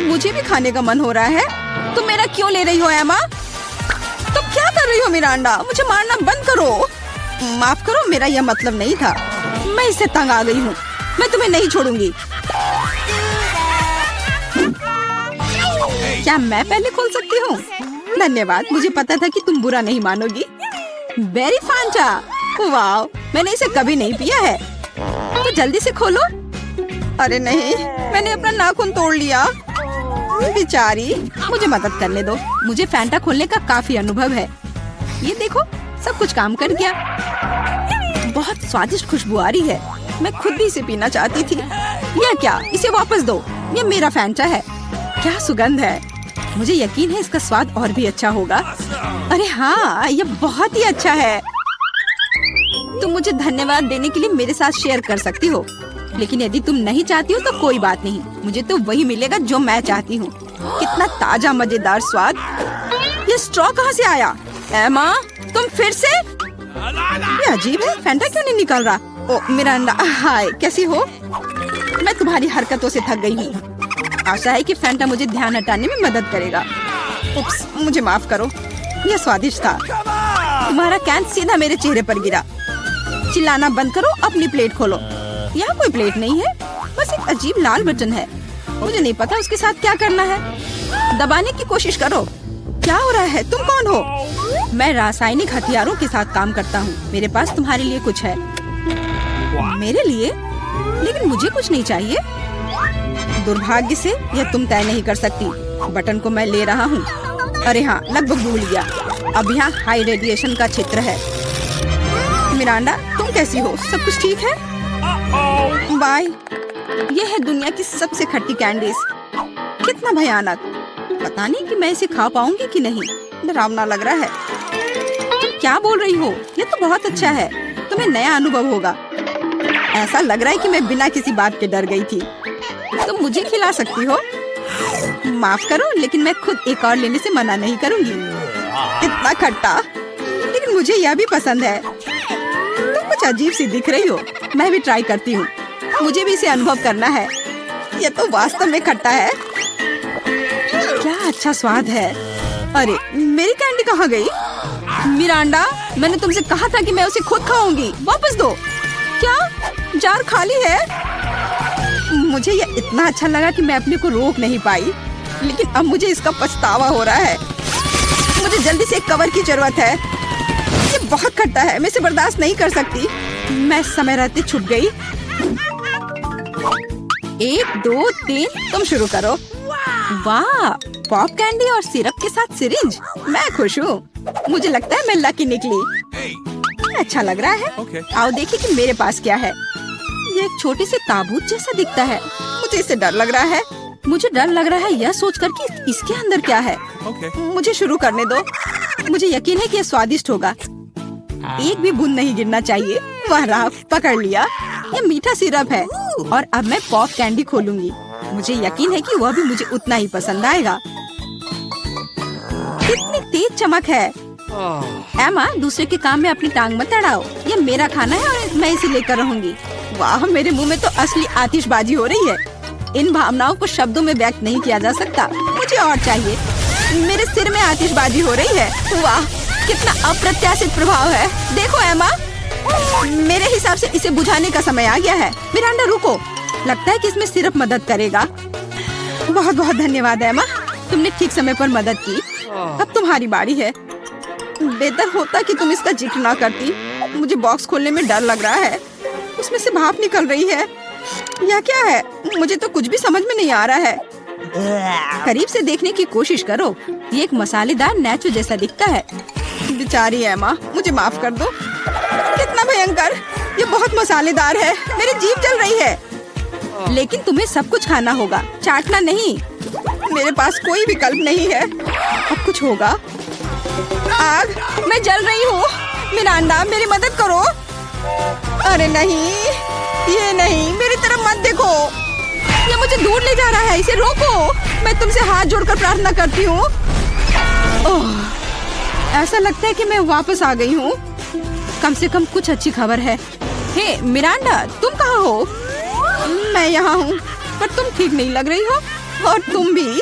मुझे भी खाने का मन हो रहा है। तुम मेरा क्यों ले रही हो एमा? तुम क्या कर रही हो मिरांडा? मुझे मारना बंद करो। माफ करो, मेरा यह मतलब नहीं था। मैं इससे तंग आ गई हूँ। मैं तुम्हें नहीं छोड़ूंगी। क्या मैं पहले खोल सकती हूँ? धन्यवाद, मुझे पता था कि तुम बुरा नहीं मानोगी। बेरी फांटा, वाह, मैंने इसे कभी नहीं पिया है। तो जल्दी से खोलो। अरे नहीं, मैंने अपना नाखून तोड़ लिया। बेचारी, मुझे मदद करने दो। मुझे फैंटा खोलने का काफी अनुभव है। ये देखो, सब कुछ काम कर गया। बहुत स्वादिष्ट खुशबू आ रही है। मैं खुद भी इसे पीना चाहती थी। यह क्या? इसे वापस दो। ये मेरा फैंटा है। क्या सुगंध है। मुझे यकीन है इसका स्वाद और भी अच्छा होगा। अरे हाँ, ये बहुत ही अच्छा है। तुम मुझे धन्यवाद देने के लिए मेरे साथ शेयर कर सकती हो, लेकिन यदि तुम नहीं चाहती हो तो कोई बात नहीं। मुझे तो वही मिलेगा जो मैं चाहती हूँ। कितना ताजा मजेदार स्वाद। ये स्ट्रॉ कहाँ से आया? एमा, तुम फिर से? ये अजीब है, फैंटा क्यों नहीं निकल रहा? ओ मिरांडा, हाय, कैसी हो? मैं तुम्हारी हरकतों से थक गई हूँ। आशा है कि फैंटा मुझे ध्यान हटाने में मदद करेगा। उप्स, मुझे माफ करो। यह स्वादिष्ट था। तुम्हारा कैन सीधा मेरे चेहरे पर गिरा। चिल्लाना बंद करो, अपनी प्लेट खोलो। यहाँ कोई प्लेट नहीं है, बस एक अजीब लाल बटन है। मुझे नहीं पता उसके साथ क्या करना है। दबाने की कोशिश करो। क्या हो रहा है? तुम कौन हो? मैं रासायनिक हथियारों के साथ काम करता हूँ। मेरे पास तुम्हारे लिए कुछ है। मेरे लिए? लेकिन मुझे कुछ नहीं चाहिए। दुर्भाग्य से यह तुम तय नहीं कर सकती। बटन को मैं ले रहा हूँ। अरे हाँ, लगभग भूल गया। अब यहाँ हाई रेडिएशन का क्षेत्र है। मिरांडा, तुम कैसी हो? सब कुछ ठीक है? बाय। ये है दुनिया की सबसे खट्टी कैंडीज। कितना भयानक। पता नहीं कि मैं इसे खा पाऊंगी कि नहीं। डरावना लग रहा है। तुम क्या बोल रही हो? ये तो बहुत अच्छा है। तुम्हें नया अनुभव होगा। ऐसा लग रहा है कि मैं बिना किसी बात के डर गई थी। तुम मुझे खिला सकती हो। माफ करो, लेकिन मैं खुद एक और लेने से मना नहीं करूंगी। इतना खट्टा, लेकिन मुझे यह भी पसंद है। तुम कुछ अजीब सी दिख रही हो। मैं भी ट्राई करती हूँ। मुझे भी इसे अनुभव करना है। यह तो वास्तव में खट्टा है। क्या अच्छा स्वाद है। अरे, मेरी कैंडी कहाँ गई? मिरांडा, मैंने तुमसे कहा था कि मैं उसे खुद खाऊंगी। वापस दो। क्या जार खाली है? मुझे यह इतना अच्छा लगा कि मैं अपने को रोक नहीं पाई, लेकिन अब मुझे इसका पछतावा हो रहा है। मुझे जल्दी से एक कवर की जरूरत है। ये बहुत खट्टा है, मैं इसे बर्दाश्त नहीं कर सकती। मैं समय रहते छुप गई। 1 2 3, तुम शुरू करो। वाह, पॉप कैंडी और सिरप के साथ सिरिंज। मैं खुश हूँ। मुझे लगता है मैं लकी निकली। अच्छा लग रहा है। आओ देखिए कि मेरे पास क्या है। ये एक छोटे से ताबूत जैसा दिखता है। मुझे इससे डर लग रहा है। मुझे डर लग रहा है यह सोचकर कि इसके अंदर क्या है। मुझे शुरू करने दो। मुझे यकीन है कि यह स्वादिष्ट होगा। एक भी बूंद नहीं गिरना चाहिए। वह रहा, पकड़ लिया। यह मीठा सिरप है और अब मैं पॉप कैंडी खोलूंगी। मुझे यकीन है कि वह भी मुझे उतना ही पसंद आएगा। कितनी तेज चमक है। एमा, दूसरे के काम में अपनी टांग मत अड़ाओ। यह मेरा खाना है और मैं इसे लेकर रहूंगी। वाह, मेरे मुंह में तो असली आतिशबाजी हो रही है। इन भावनाओं को शब्दों में व्यक्त नहीं किया जा सकता। मुझे और चाहिए। मेरे सिर में आतिशबाजी हो रही है। वाह, कितना अप्रत्याशित प्रभाव है। देखो एमा, मेरे हिसाब से इसे बुझाने का समय आ गया है। मिरांडा रुको, लगता है कि इसमें सिर्फ मदद करेगा। बहुत बहुत धन्यवाद एमा, तुमने ठीक समय पर मदद की। अब तुम्हारी बारी है। बेहतर होता कि तुम इसका जिक्र ना करती। मुझे बॉक्स खोलने में डर लग रहा है। उसमें से भाप निकल रही है। यह क्या है? मुझे तो कुछ भी समझ में नहीं आ रहा है। करीब से देखने की कोशिश करो। ये एक मसालेदार नेचो जैसा दिखता है। बेचारी एमा, मुझे माफ कर दो। कितना भयंकर! ये बहुत मसालेदार है। मेरी जीभ जल रही है। लेकिन तुम्हें सब कुछ खाना होगा, चाटना नहीं। मेरे पास कोई विकल्प नहीं है। अब कुछ होगा। आग, मैं जल रही हूँ। मिरांडा, मेरी मदद करो। अरे नहीं, ये नहीं, मेरी तरफ मत देखो। ये मुझे दूर ले जा रहा है, इसे रोको। मैं तुमसे हाथ जोड़कर प्रार्थना करती हूँ। ऐसा लगता है कि मैं वापस आ गई हूँ। कम से कम कुछ अच्छी खबर है। हे मिरांडा, तुम कहाँ हो? मैं यहाँ हूँ, पर तुम ठीक नहीं लग रही हो। और तुम भी।